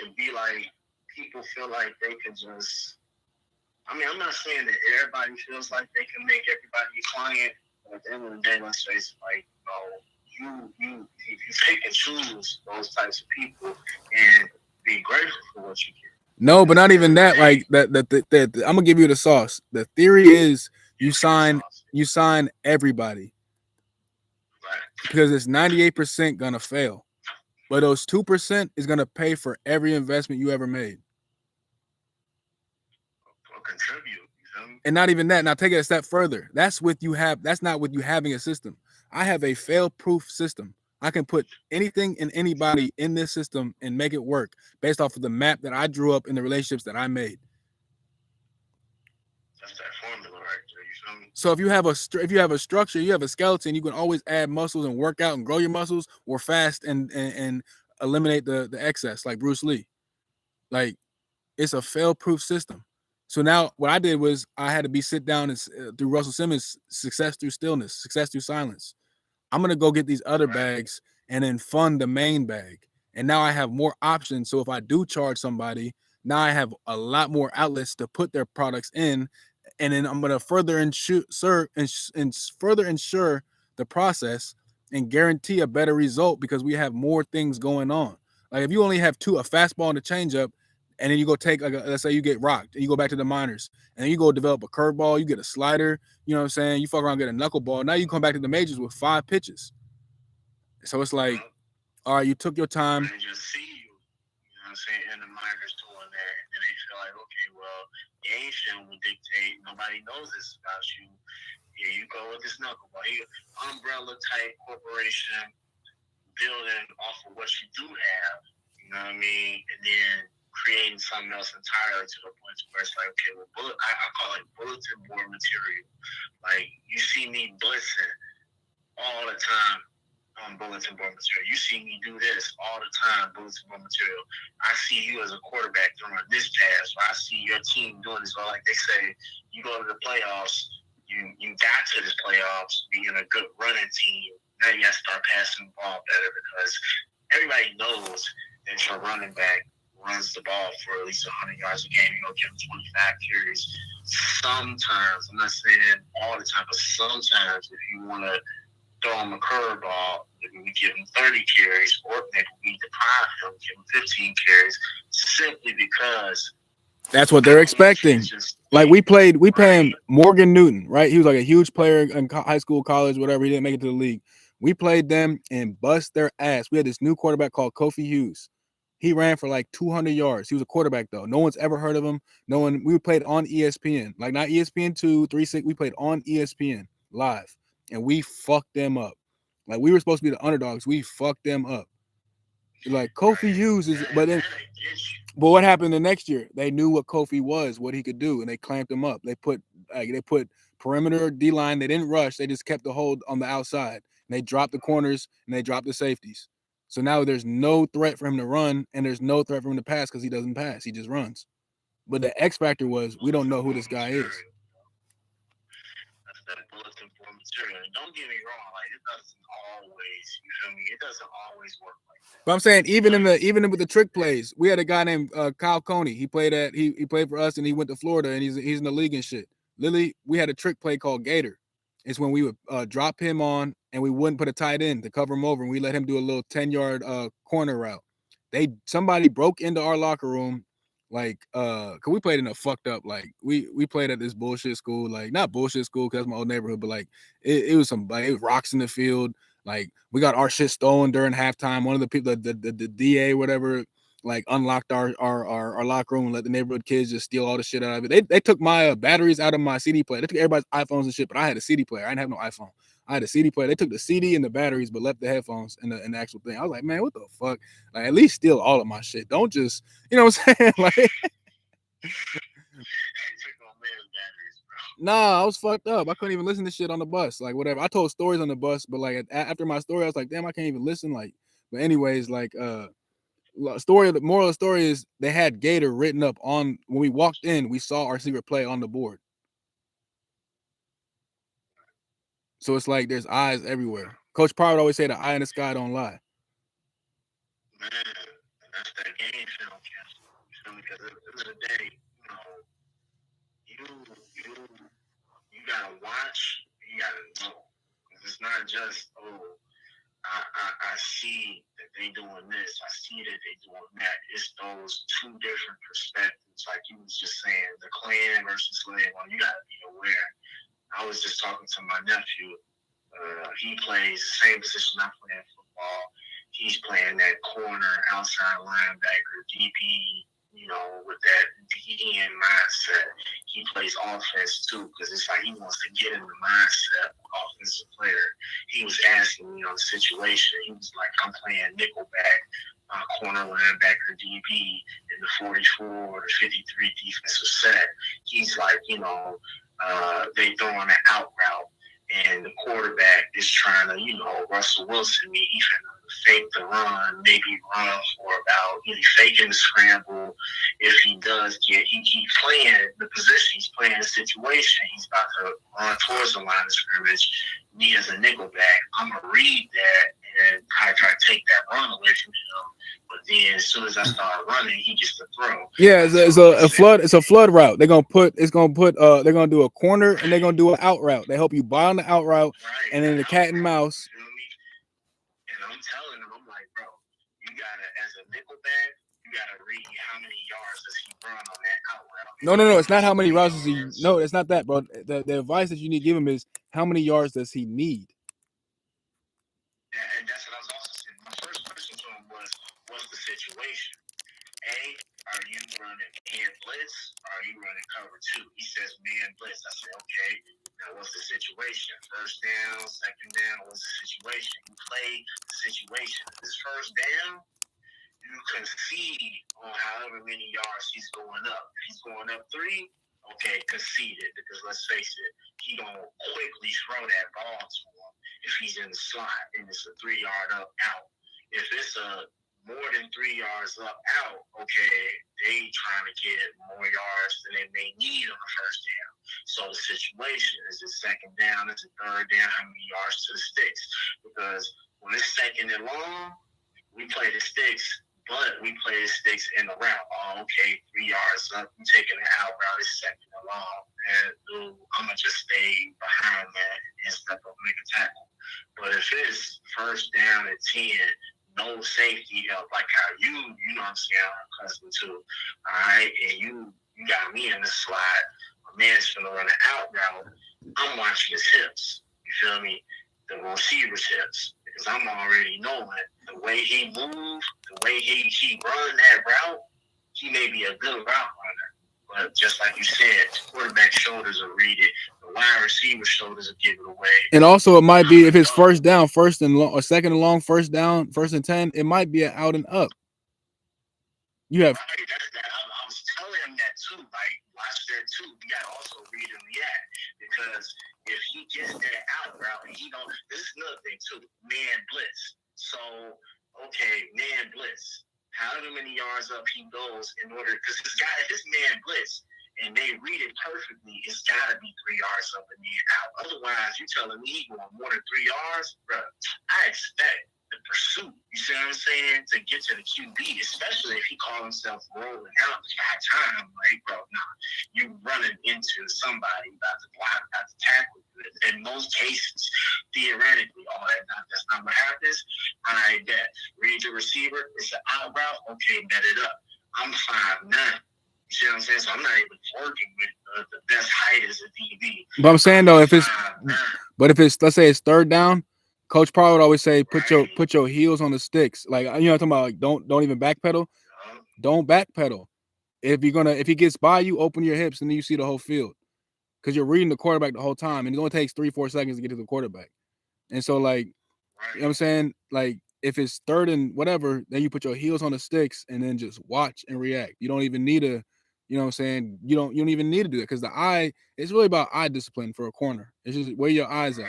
Speaker 2: it'd be like people feel like they could just. I mean, I'm not saying that everybody feels like they can make everybody a client, but at the end of the day, let's face it, like, you if you pick and choose those types of people and be grateful for what you get.
Speaker 1: No, but not even that. Like that. I'm gonna give you the sauce. The theory is you sign everybody,
Speaker 2: Right.
Speaker 1: because it's 98% gonna fail, but those 2% is gonna pay for every investment you ever made.
Speaker 2: Or contribute. You feel me?
Speaker 1: And not even that. Now take it a step further. That's not with you having a system. I have a fail-proof system. I can put anything and anybody in this system and make it work based off of the map that I drew up in the relationships that I made.
Speaker 2: That's that formula right there. You feel me?
Speaker 1: So if you have a structure, you have a skeleton, you can always add muscles and work out and grow your muscles, or fast and eliminate the excess, like Bruce Lee. Like it's a fail-proof system. So now what I did was I had to be sit down and through Russell Simmons' success through stillness, success through silence. I'm gonna go get these other bags and then fund the main bag. And now I have more options. So if I do charge somebody, now I have a lot more outlets to put their products in. And then I'm gonna further ensure the process and guarantee a better result, because we have more things going on. Like if you only have a fastball and a changeup, and then you go take let's say you get rocked and you go back to the minors, and then you go develop a curveball, you get a slider, you know what I'm saying? You fuck around, get a knuckleball. Now you come back to the majors with 5 pitches. So it's like, all right, you took your time.
Speaker 2: They just see you know what I'm saying, in the minors doing that, and then they feel like, okay, well, the age film will dictate. Nobody knows this about you. Yeah, you go with this knuckleball. You umbrella type corporation building off of what you do have. You know what I mean? And then creating something else entirely to the point where it's like, okay, well, I call it bulletin board material. Like, you see me blitzing all the time on bulletin board material. You see me do this all the time, bulletin board material. I see you as a quarterback throwing this pass, or I see your team doing this. Or like they say, you go to the playoffs, you got to the playoffs being a good running team. Now you got to start passing the ball better because everybody knows that your running back runs the ball for at least 100 yards a game. You're going to give him 25 carries. Sometimes, I'm not saying all the time, but sometimes if you want to throw him a curveball, maybe we give him 30 carries, or maybe we deprive him, give him 15 carries, simply because
Speaker 1: that's what they're expecting. Like we pay him Morgan Newton, right? He was like a huge player in high school, college, whatever. He didn't make it to the league. We played them and bust their ass. We had this new quarterback called Kofi Hughes. He ran for like 200 yards. He was a quarterback though. No one's ever heard of him. No one. We played on ESPN, like not ESPN 2, 3, 6. We played on ESPN live, and we fucked them up. Like we were supposed to be the underdogs. We fucked them up. Like Kofi Hughes is, but what happened the next year? They knew what Kofi was, what he could do, and they clamped him up. They put perimeter D line. They didn't rush. They just kept the hold on the outside. And they dropped the corners and they dropped the safeties. So now there's no threat for him to run, and there's no threat for him to pass because he doesn't pass. He just runs. But the X factor was we don't know who this guy is.
Speaker 2: That's that bulletin board material. And don't get me wrong, like it doesn't always, you feel me? It doesn't always work like that.
Speaker 1: But I'm saying even with the trick plays, we had a guy named Kyle Coney. He played for us, and he went to Florida, and he's in the league and shit. Literally, we had a trick play called Gator. It's when we would drop him on, and we wouldn't put a tight end to cover him over, and we let him do a little 10-yard corner route. Somebody broke into our locker room, like cause we played in a fucked up, like we played at this bullshit school, like not bullshit school because that's my old neighborhood, but like it was some like it was rocks in the field. Like we got our shit stolen during halftime. One of the people, the DA, whatever, like unlocked our locker room and let the neighborhood kids just steal all the shit out of it. They took my batteries out of my CD player. They took everybody's iPhones and shit, but I had a CD player. I didn't have no iPhone. I had a CD player. They took the CD and the batteries, but left the headphones and the actual thing. I was like, man, what the fuck? Like, at least steal all of my shit. Don't just, you know what I'm saying? Like, nah, I was fucked up. I couldn't even listen to shit on the bus. Like, whatever. I told stories on the bus, but like after my story, I was like, damn, I can't even listen. Like, but anyways, like, the moral of the story is they had Gator written up on when we walked in. We saw our secret play on the board. So it's like there's eyes everywhere. Coach Pryor would always say the eye in the sky don't lie.
Speaker 2: Man, that's that game film, because at the end of the day, you gotta watch, you gotta know. Because it's not just, I see that they doing this, I see that they doing that. It's those two different perspectives. Like you was just saying, the clan versus slave. Well, you gotta be aware. I was just talking to my nephew. He plays the same position I play in football. He's playing that corner, outside linebacker, DB, with that DN mindset. He plays offense too, because it's like he wants to get in the mindset of offensive player. He was asking me on the situation. He was like, I'm playing nickelback, corner linebacker, DB in the 44 or the 53 defensive set. He's like, they throwing an out route. And the quarterback is trying to, Russell Wilson, he fake the run, maybe run for about, faking the scramble. If he does he keeps playing the position, he's playing the situation. He's about to run towards the line of scrimmage. Me as a nickelback, I'm going to read that and try to take that run away from him. But then as soon as I start running, he gets to throw.
Speaker 1: Yeah, it's a flood route. They're gonna do a corner and they're gonna do an out route. They help you buy on the out route, right, and then the cat and mouse.
Speaker 2: And I'm telling them, I'm like, bro, you gotta, as a nickelback, you gotta read how many yards does he run on that out route.
Speaker 1: No, it's not how many routes does he. No, it's not that, bro. The advice that you need to give him is how many yards does he need.
Speaker 2: Yeah, and that's what I was also saying. My first question to him was, what's the situation? A, are you running man blitz or are you running cover 2? He says man blitz. I said, okay, now what's the situation? First down, second down, what's the situation? You play the situation. If it's first down you concede on however many yards he's going up. If he's going up 3, okay, concede it, because let's face it, he gonna quickly throw that ball to him if he's in the slot and it's a 3-yard up out. If it's a more than 3 yards up out, okay, they trying to get more yards than they may need on the first down. So the situation is it second down, is it third down, how many yards to the sticks? Because when it's second and long, we play the sticks, but we play the sticks in the route. Oh, okay, 3 yards up, I'm taking it out route, it's second and long. And I'm going to just stay behind that and step up and make a tackle. But if it's first down at 10, no safety help, like how you know what I'm saying, I'm accustomed to, all right, and you got me in the slot, my man's going to run an out route, I'm watching his hips, you feel me, the receiver's hips, because I'm already knowing the way he moves, the way he run that route, he may be a good route runner. But just like you said, quarterback shoulders will read it. The wide receiver shoulders will give it away.
Speaker 1: And also, it might be if it's first down, first and long, or second and long, first down, first and 10, it might be an out and up. You have.
Speaker 2: Right, I was telling him that too. Like, watch that too. You got to also read and react, because if he gets that out route and he don't, this is another thing too. Man blitz. So okay, man blitz. However many yards up he goes in order, because this man blitz and they read it perfectly, it's got to be 3 yards up and then out. Otherwise, you telling me he going more than 3 yards, bro? I expect the pursuit. You see what I'm saying? To get to the QB, especially if he calls himself rolling out by time, like, bro, nah, you running into somebody about to block, about to tackle. In most cases, theoretically, that's not what happens. I bet. Read the receiver. It's an out route. Okay, bet it up. I'm 5'9". You see what I'm saying? So I'm not even working with the best height as a DB.
Speaker 1: But I'm saying though, if it's let's say it's third down, Coach Pryor would always say put your heels on the sticks. Like, you know, I'm talking about, like, don't even backpedal. Don't backpedal. If he gets by you, open your hips and then you see the whole field. Because you're reading the quarterback the whole time, and it only takes 3-4 seconds to get to the quarterback. And so, like, you know what I'm saying? Like, if it's third and whatever, then you put your heels on the sticks and then just watch and react. You don't even need to, you know what I'm saying? You don't even need to do it, because it's really about eye discipline for a corner. It's just where your eyes at.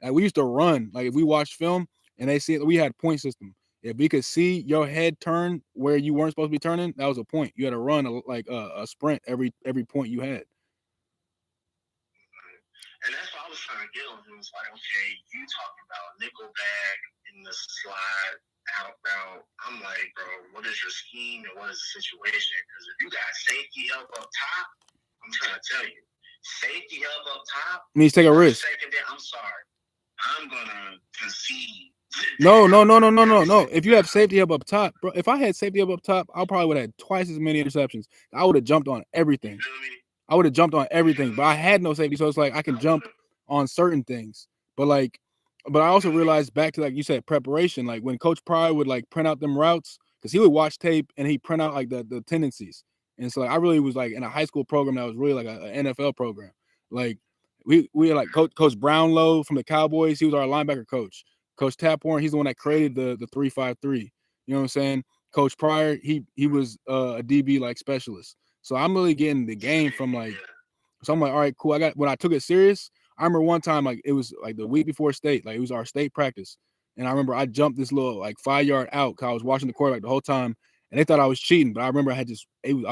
Speaker 1: Like, we used to run. Like, if we watched film and they see it, we had point system. If we could see your head turn where you weren't supposed to be turning, that was a point. You had to run a sprint every point you had.
Speaker 2: And that's what I was trying to get on. It was like, okay, you talking about nickel bag in the slide out route. I'm like, bro, what is your scheme and what is the situation? Because if you got safety help up top, I'm trying to tell you, safety help up top
Speaker 1: means take a risk.
Speaker 2: I'm sorry, I'm gonna concede.
Speaker 1: No. If you have safety up top, bro. If I had safety up top, I probably would have had twice as many interceptions. I would have jumped on everything. But I had no safety, so it's like I can jump on certain things. But I also realized, back to, like you said, preparation. Like, when Coach Pryor would, like, print out them routes, because he would watch tape and he'd print out, like, the tendencies. And so, like, I really was, like, in a high school program that was really like an NFL program. Like, we had, like, Coach Brownlow from the Cowboys. He was our linebacker coach. Coach Taphorn, he's the one that created the 3-5-3. You know what I'm saying? Coach Pryor, he was a DB, like, specialist. So I'm really getting the game from, like, so I'm like, all right, cool. When I took it serious, I remember one time, like, it was like the week before state, like, it was our state practice. And I remember I jumped this little, like, 5-yard out, because I was watching the quarterback the whole time, and they thought I was cheating. But I remember I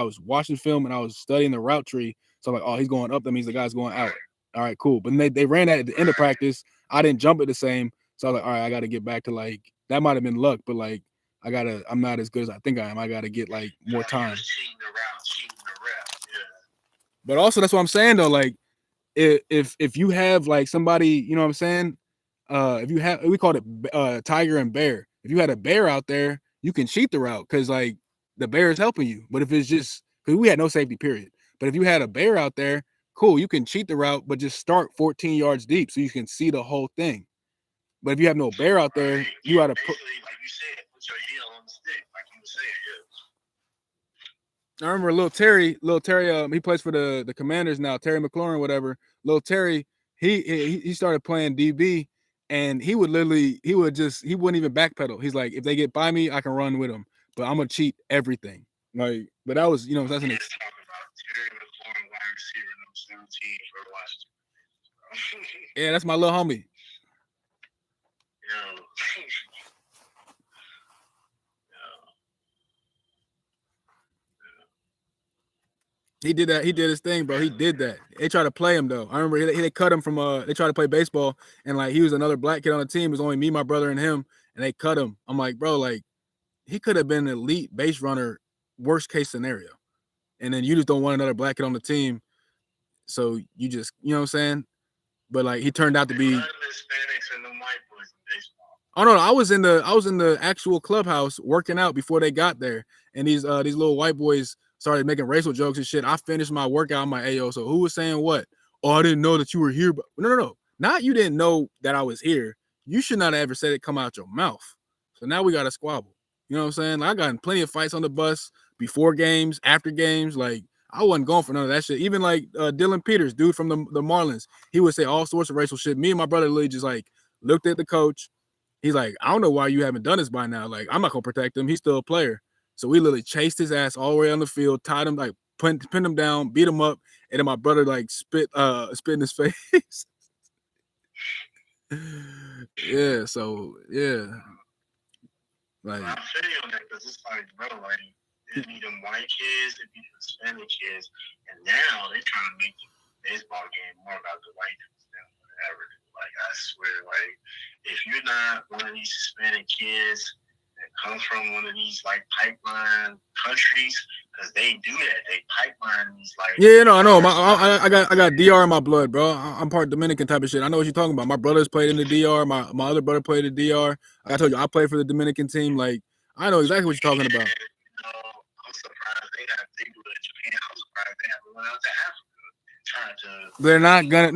Speaker 1: was watching film and I was studying the route tree. So I'm like, oh, he's going up. That means the guy's going out. All right, cool. But then they ran that at the end of practice. I didn't jump it the same. So I was like, all right, I got to get back to, like, that might have been luck, but, like, I'm not as good as I think I am. I got to get, like, more time. But also, that's what I'm saying, though. Like, if you have, like, somebody, you know what I'm saying? If you have, we called it tiger and bear. If you had a bear out there, you can cheat the route, because, like, the bear is helping you. But if it's just, because we had no safety, period. But if you had a bear out there, cool, you can cheat the route, but just start 14 yards deep so you can see the whole thing. But if you have no bear out there, you got to put,
Speaker 2: like you said, put your heel on the stick, like you were saying.
Speaker 1: I remember Lil Terry, he plays for the Commanders now, Terry McLaurin, whatever. Lil Terry, he started playing DB, and he wouldn't even backpedal. He's like, if they get by me, I can run with them. but I'm gonna cheat everything. Like, but that was, that's an
Speaker 2: Let's talk about Terry McLaurin, wide receiver number 17 for Washington.
Speaker 1: yeah, that's my little homie.
Speaker 2: Yo.
Speaker 1: He did that. He did his thing, bro. He did that. They tried to play him though. I remember they cut him from. They tried to play baseball, and like he was another black kid on the team. It was only me, my brother, and him, and they cut him. I'm like, bro, like he could have been an elite base runner, worst case scenario, and then you just don't want another black kid on the team, so you just, what I'm saying. But like he turned out to be.
Speaker 2: Hispanics and the white boys in baseball.
Speaker 1: Oh no, I was in the actual clubhouse working out before they got there, and these little white boys started making racial jokes and shit. I finished my workout. I'm like, "Ayo, so who was saying what? Oh, I didn't know that you were here." But no, not you didn't know that I was here. You should not have ever said it come out your mouth. So now we got to squabble. You know what I'm saying? Like, I got in plenty of fights on the bus before games, after games. Like I wasn't going for none of that shit. Even like Dylan Peters, dude from the Marlins, he would say all sorts of racial shit. Me and my brother literally just like looked at the coach. He's like, I don't know why you haven't done this by now. Like, I'm not gonna protect him. He's still a player. So we literally chased his ass all the way on the field, tied him, like pinned him down, beat him up, and then my brother like spit in his face. Yeah, so yeah.
Speaker 2: Like, I feel you on that because it's like, bro, like it be them white kids, it be the Hispanic kids, and now they're trying to make the baseball game more about the white dudes than whatever. Like, I swear, like, if you're not one of these Hispanic kids that come from one of these like pipeline countries, because they do that, they pipeline these like.
Speaker 1: Yeah, no, I know. I got DR in my blood, bro. I'm part Dominican type of shit. I know what you're talking about. My brothers played in the DR. My other brother played in the DR. Like I told you, I played for the Dominican team. Like I know exactly what you're talking about.
Speaker 2: I'm surprised they do it in Japan. I'm surprised they haven't went out to Africa.
Speaker 1: They're not gonna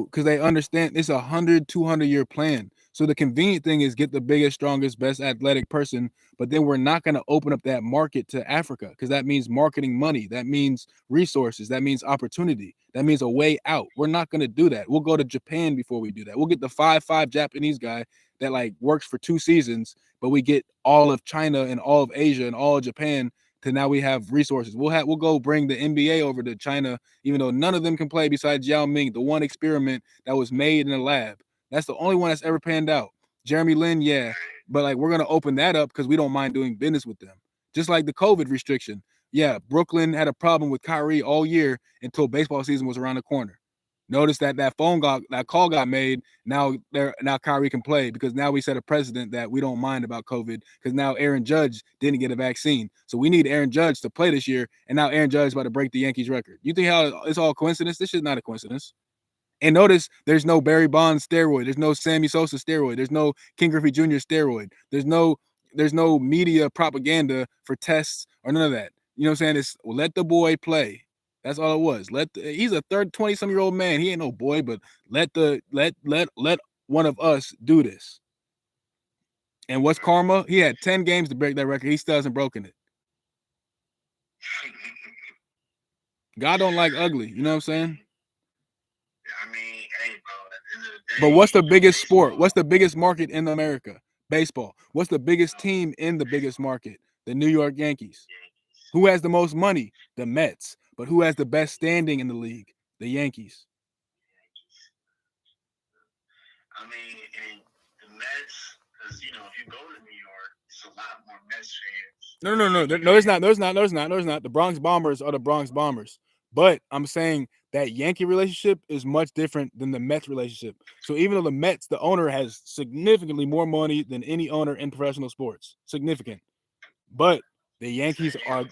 Speaker 1: because they understand it's 100-200 year plan. So the convenient thing is get the biggest, strongest, best athletic person, but then we're not going to open up that market to Africa because that means marketing money, that means resources, that means opportunity, that means a way out. We're not going to do that. We'll go to Japan before we do that. We'll get the 5'5" Japanese guy that like works for 2 seasons, but we get all of China and all of Asia and all of Japan. To now we have resources. We'll go bring the NBA over to China, even though none of them can play besides Yao Ming, the one experiment that was made in a lab. That's the only one that's ever panned out. Jeremy Lin, yeah, but like we're gonna open that up because we don't mind doing business with them. Just like the COVID restriction. Yeah, Brooklyn had a problem with Kyrie all year until baseball season was around the corner. Notice that that call got made. Now Kyrie can play because now we set a precedent that we don't mind about COVID because now Aaron Judge didn't get a vaccine. So we need Aaron Judge to play this year, and now Aaron Judge is about to break the Yankees record. You think how it's all coincidence? This is not a coincidence. And notice there's no Barry Bonds steroid. There's no Sammy Sosa steroid. There's no King Griffey Jr. steroid. There's no media propaganda for tests or none of that. You know what I'm saying? It's let the boy play. That's all it was. He's a 20-some-year-old man. He ain't no boy, but let one of us do this. And what's karma? He had 10 games to break that record. He still hasn't broken it. God don't like ugly. You know what I'm saying?
Speaker 2: I mean, hey, bro.
Speaker 1: But what's the biggest sport? What's the biggest market in America? Baseball. What's the biggest team in the biggest market? The New York Yankees. Who has the most money? The Mets. But who has the best standing in the league? The Yankees.
Speaker 2: I mean, and the Mets, because, if you go to New York, it's a lot more Mets fans.
Speaker 1: No, it's not. There's not. The Bronx Bombers are the Bronx Bombers. But I'm saying that Yankee relationship is much different than the Mets relationship. So even though the Mets, the owner has significantly more money than any owner in professional sports. Significant. But the Yankees are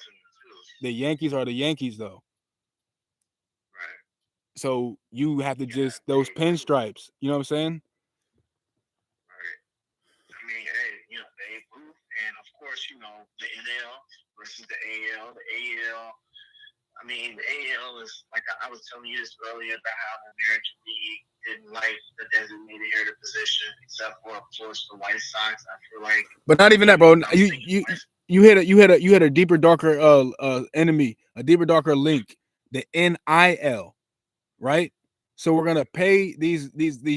Speaker 1: the Yankees though.
Speaker 2: Right.
Speaker 1: So you have to just those pinstripes. You know what I'm saying?
Speaker 2: Right. I mean, hey, Babe Ruth, and of course, the NL versus the AL. The AL. I mean, the AL is like I was telling you this earlier about how the American League didn't like the designated hitter position, except for of course the White Sox. I feel like,
Speaker 1: but not even that, bro. You hit a deeper, darker enemy, a deeper, darker link. The NIL, right? So we're gonna pay these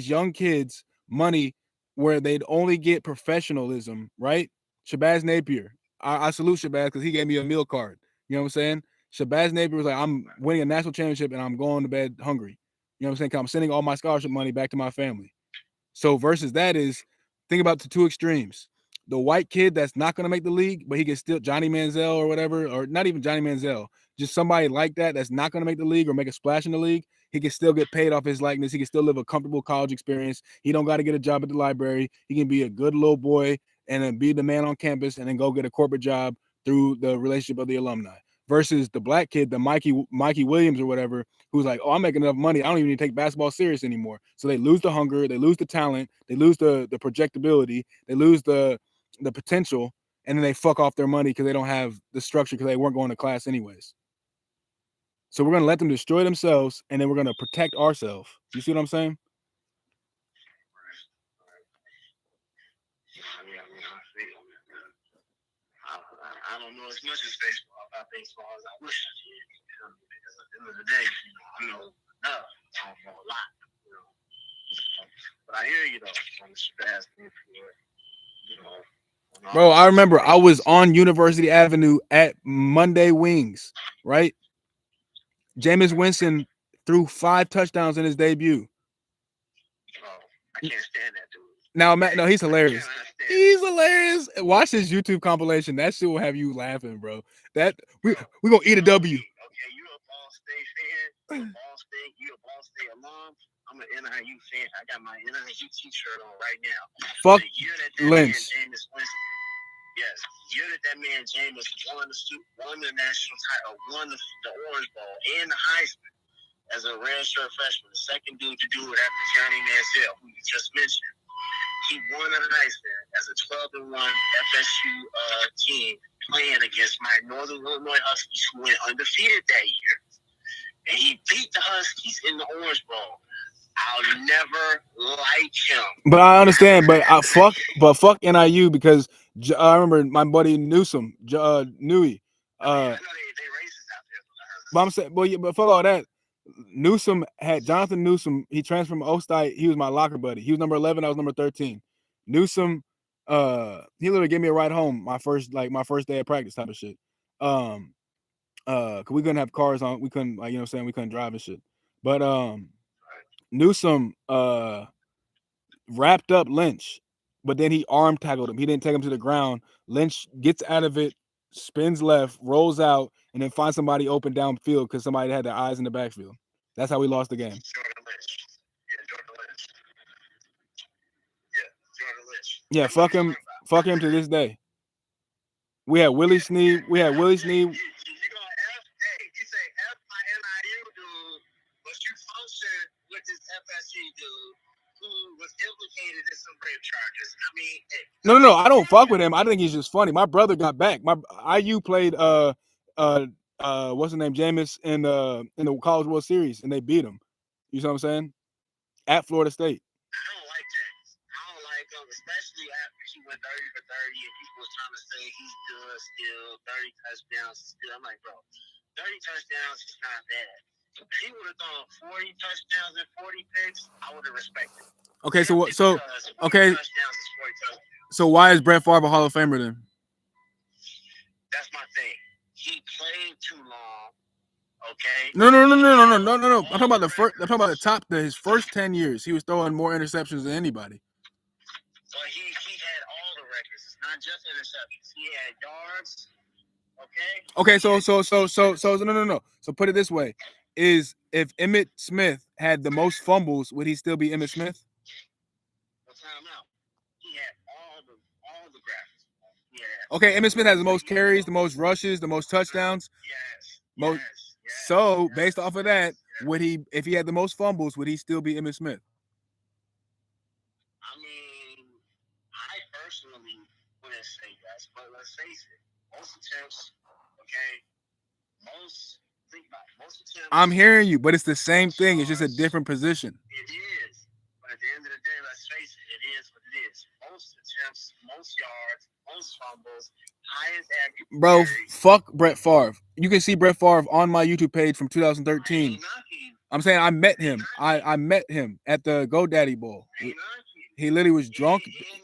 Speaker 1: young kids money where they'd only get professionalism, right? Shabazz Napier. I salute Shabazz because he gave me a meal card. You know what I'm saying? Shabazz Napier was like, I'm winning a national championship and I'm going to bed hungry. You know what I'm saying? 'Cause I'm sending all my scholarship money back to my family. So versus that is, think about the two extremes. The white kid that's not going to make the league, but he can still Johnny Manziel or whatever, or not even Johnny Manziel, just somebody like that that's not going to make the league or make a splash in the league. He can still get paid off his likeness. He can still live a comfortable college experience. He don't got to get a job at the library. He can be a good little boy and then be the man on campus and then go get a corporate job through the relationship of the alumni. Versus the black kid, the Mikey Williams or whatever, who's like, oh, I'm making enough money. I don't even need to take basketball serious anymore. So they lose the hunger, they lose the talent, they lose the projectability, they lose the potential, and then they fuck off their money because they don't have the structure because they weren't going to class anyways. So we're gonna let them destroy themselves, and then we're gonna protect ourselves. You see what I'm saying?
Speaker 2: I don't know as much as baseball about baseball as I wish I did. Because at the end of the day, I know enough. I don't know a lot. But I hear you though on the Shabazz thing for
Speaker 1: Bro, I remember I was on University Avenue at Monday Wings, right? Jameis Winston threw 5 touchdowns in his debut.
Speaker 2: I can't stand that dude.
Speaker 1: Now, Matt, no, he's hilarious. He's hilarious. Watch this YouTube compilation. That shit will have you laughing, bro. That we gonna eat a W.
Speaker 2: Okay, you a Ball State fan? You a Ball State alum? I'm an NIU fan. I got my NIU T-shirt on right now.
Speaker 1: Fuck
Speaker 2: the year that
Speaker 1: Lynch.
Speaker 2: Man, Jameis Winston. Yes, the year that man Jameis won the national title, won the Orange Bowl and the Heisman as a redshirt freshman, the second dude to do it after Johnny Manziel, who you just mentioned. He won the Heisman as a 12-1 FSU team playing against my Northern Illinois Huskies, who went undefeated that year. And he beat the Huskies in the Orange Bowl. I'll never like him.
Speaker 1: But I understand. But fuck NIU because I remember my buddy Newsom, Newey.
Speaker 2: I know they racist out there.
Speaker 1: But I'm saying, but fuck all that. Newsom had Jonathan Newsom. He transferred from O-State. He was my locker buddy. He was number 11. I was number 13. Newsom, he literally gave me a ride home my first day of practice type of shit. Cause we couldn't have cars on. We couldn't you know what I'm saying, we couldn't drive and shit. But Newsom wrapped up Lynch, but then he arm tackled him. He didn't take him to the ground. Lynch gets out of it, spins left, rolls out, and then finds somebody open downfield because somebody had their eyes in the backfield. That's how we lost the game.
Speaker 2: Jordan Lynch.
Speaker 1: Yeah, fuck him. Fuck him to this day. We had Willie Sneed. You gonna F? Hey, you say F my NIU dude, but you function with this FSG dude who was implicated in some rape charges. I mean, hey, no, I don't fuck with him. I think he's just funny. My brother got back. My IU played what's his name, Jameis in the College World Series, and they beat him. You see what I'm saying? At Florida State.
Speaker 2: I don't like James. I don't like him, especially after he went 30 for 30 and people was trying to say he's good still, 30 touchdowns still. I'm like, bro, 30 touchdowns is not bad. If he would have thrown 40 touchdowns and 40 picks, I would have respected him. Okay, so why is Brett Favre a Hall of Famer then? That's my thing. He played too long. Okay.
Speaker 1: No. I'm talking about the top. His first 10 years, he was throwing more interceptions than anybody.
Speaker 2: But he had all the records. It's not just interceptions. He had yards. Okay.
Speaker 1: No. So put it this way: is if Emmitt Smith had the most fumbles, would he still be Emmitt Smith?
Speaker 2: Well, time out. He had all the graphics.
Speaker 1: Okay, Emmitt Smith has the most carries, the most rushes, the most touchdowns.
Speaker 2: Yes.
Speaker 1: So based off of that, would he, if he had the most fumbles, would he still be Emmitt Smith?
Speaker 2: I mean, I personally wouldn't say yes, but let's face it, most attempts, most attempts.
Speaker 1: I'm hearing you, but it's the same thing. It's just a different position.
Speaker 2: It is, but at the end of the day, let's face it, it is what it is. Most attempts, most yards, most fumbles, highest average.
Speaker 1: Bro, fuck Brett Favre. You can see Brett Favre on my YouTube page from 2013. I'm saying I met him. I met him at the GoDaddy Bowl. He literally was drunk.
Speaker 2: And he just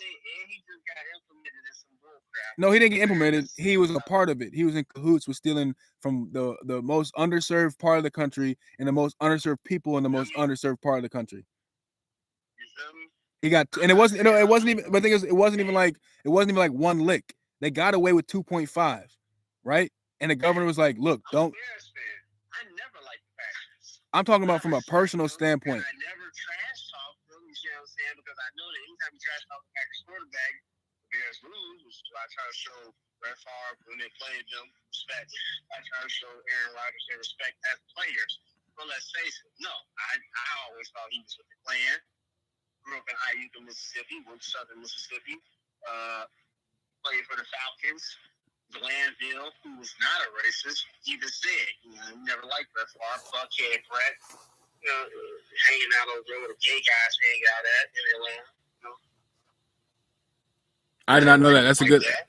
Speaker 2: got implemented in some bull crap.
Speaker 1: No, he didn't get implemented. He was a part of it. He was in cahoots with stealing from the most underserved part of the country and the most underserved people in the most underserved part of the country. He got, and it wasn't, it wasn't even. But the thing is, it wasn't even like one lick. They got away with 2.5, right? And the governor was like, "Look, don't."
Speaker 2: I never liked the Packers.
Speaker 1: I'm talking about from a personal standpoint.
Speaker 2: I never trash talk them, you know what I'm saying? Because I know that anytime you trash talk the Packers quarterback, the Bears lose, which is why I try to show Brett Favre when they played them respect. I try to show Aaron Rodgers their respect as players. But let's face it, no, I always thought he was with the Klan. Grew up in Iuka, Mississippi, went to Southern Mississippi, played for the Falcons. Glanville, who was not a racist, even said, he never liked Brett Favre, fuckhead Brett, hanging out over there with the gay guys hanging out at in Atlanta.
Speaker 1: I did not know that.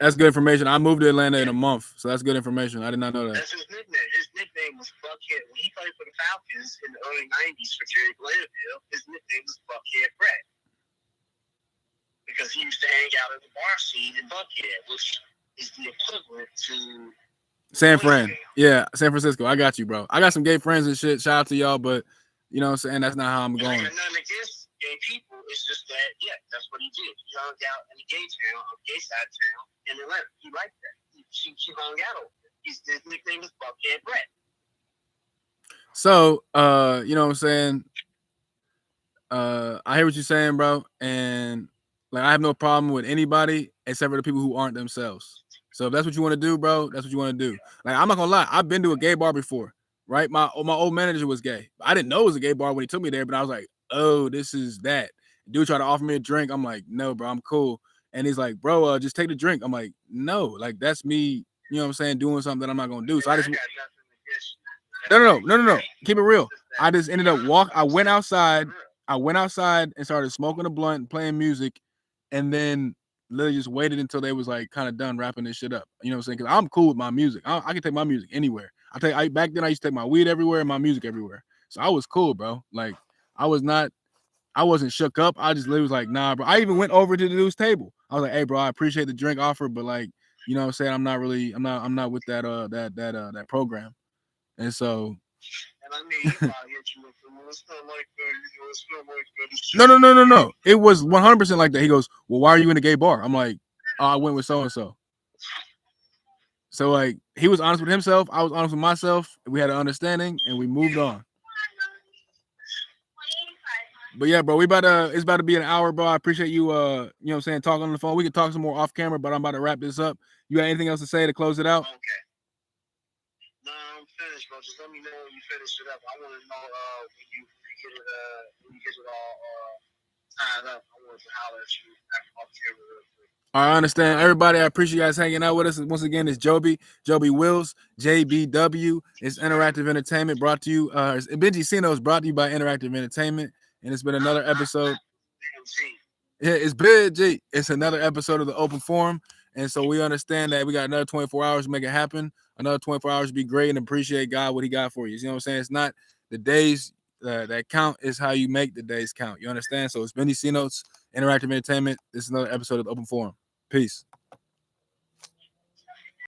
Speaker 1: That's good information. I moved to Atlanta in a month, so that's good information. I did not know that.
Speaker 2: That's his nickname. His nickname was Buckhead. When he played for the Falcons in the early '90s for Jerry Glanville, his nickname was Buckhead Brett because he used to hang out at the bar scene in Buckhead, which is the equivalent to
Speaker 1: San Fran. Yeah, San Francisco. I got you, bro. I got some gay friends and shit. Shout out to y'all, but you know what I'm saying? That's not how I'm going.
Speaker 2: Nothing against gay people. It's just that, that's what he did. He hung out in the gay town, on the gay side of town in Atlanta. He liked that. He hung out over there. His nickname is Buckhead Brett.
Speaker 1: So, you know what I'm saying? I hear what you're saying, bro. And like, I have no problem with anybody except for the people who aren't themselves. So if that's what you want to do, bro, that's what you want to do. Like, I'm not gonna lie, I've been to a gay bar before, right? My old manager was gay. I didn't know it was a gay bar when he took me there, but I was like, oh, this is that. Dude tried to offer me a drink. I'm like, no, bro, I'm cool. And he's like, bro, just take the drink. I'm like, no, like that's me, you know what I'm saying, doing something that I'm not gonna do. So I just no. Keep it real. I just ended up I went outside and started smoking a blunt and playing music, and then literally just waited until they was like kind of done wrapping this shit up. You know what I'm saying? Because I'm cool with my music. I can take my music anywhere. Back then I used to take my weed everywhere and my music everywhere. So I was cool, bro. Like I wasn't shook up. I just literally was like, nah, bro. I even went over to the dude's table. I was like, hey, bro, I appreciate the drink offer, but like, you know what I'm saying? I'm not with that program. And so No. It was 100% like that. He goes, well, why are you in a gay bar? I'm like, oh, I went with so-and-so. So like, he was honest with himself. I was honest with myself. We had an understanding and we moved on. But yeah, bro, it's about to be an hour, bro. I appreciate you, you know what I'm saying, talking on the phone. We can talk some more off camera, but I'm about to wrap this up. You got anything else to say to close it out?
Speaker 2: Okay. No, I'm finished, bro. Just let me know when you finish it up. I want to know when you get it all tied up. I want to holler at you off camera real quick.
Speaker 1: I understand. Everybody, I appreciate you guys hanging out with us. Once again, it's Joby Wills, JBW. It's Interactive Entertainment brought to you. Bengi Cinos brought to you by Interactive Entertainment. And it's been another episode. Yeah, it's Big G. It's another episode of the Open Forum. And so we understand that we got another 24 hours to make it happen. Another 24 hours to be great and appreciate God, what he got for you. You know what I'm saying? It's not the days that count, is how you make the days count. You understand? So it's Bengi Cinos, Interactive Entertainment. This is another episode of the Open Forum. Peace.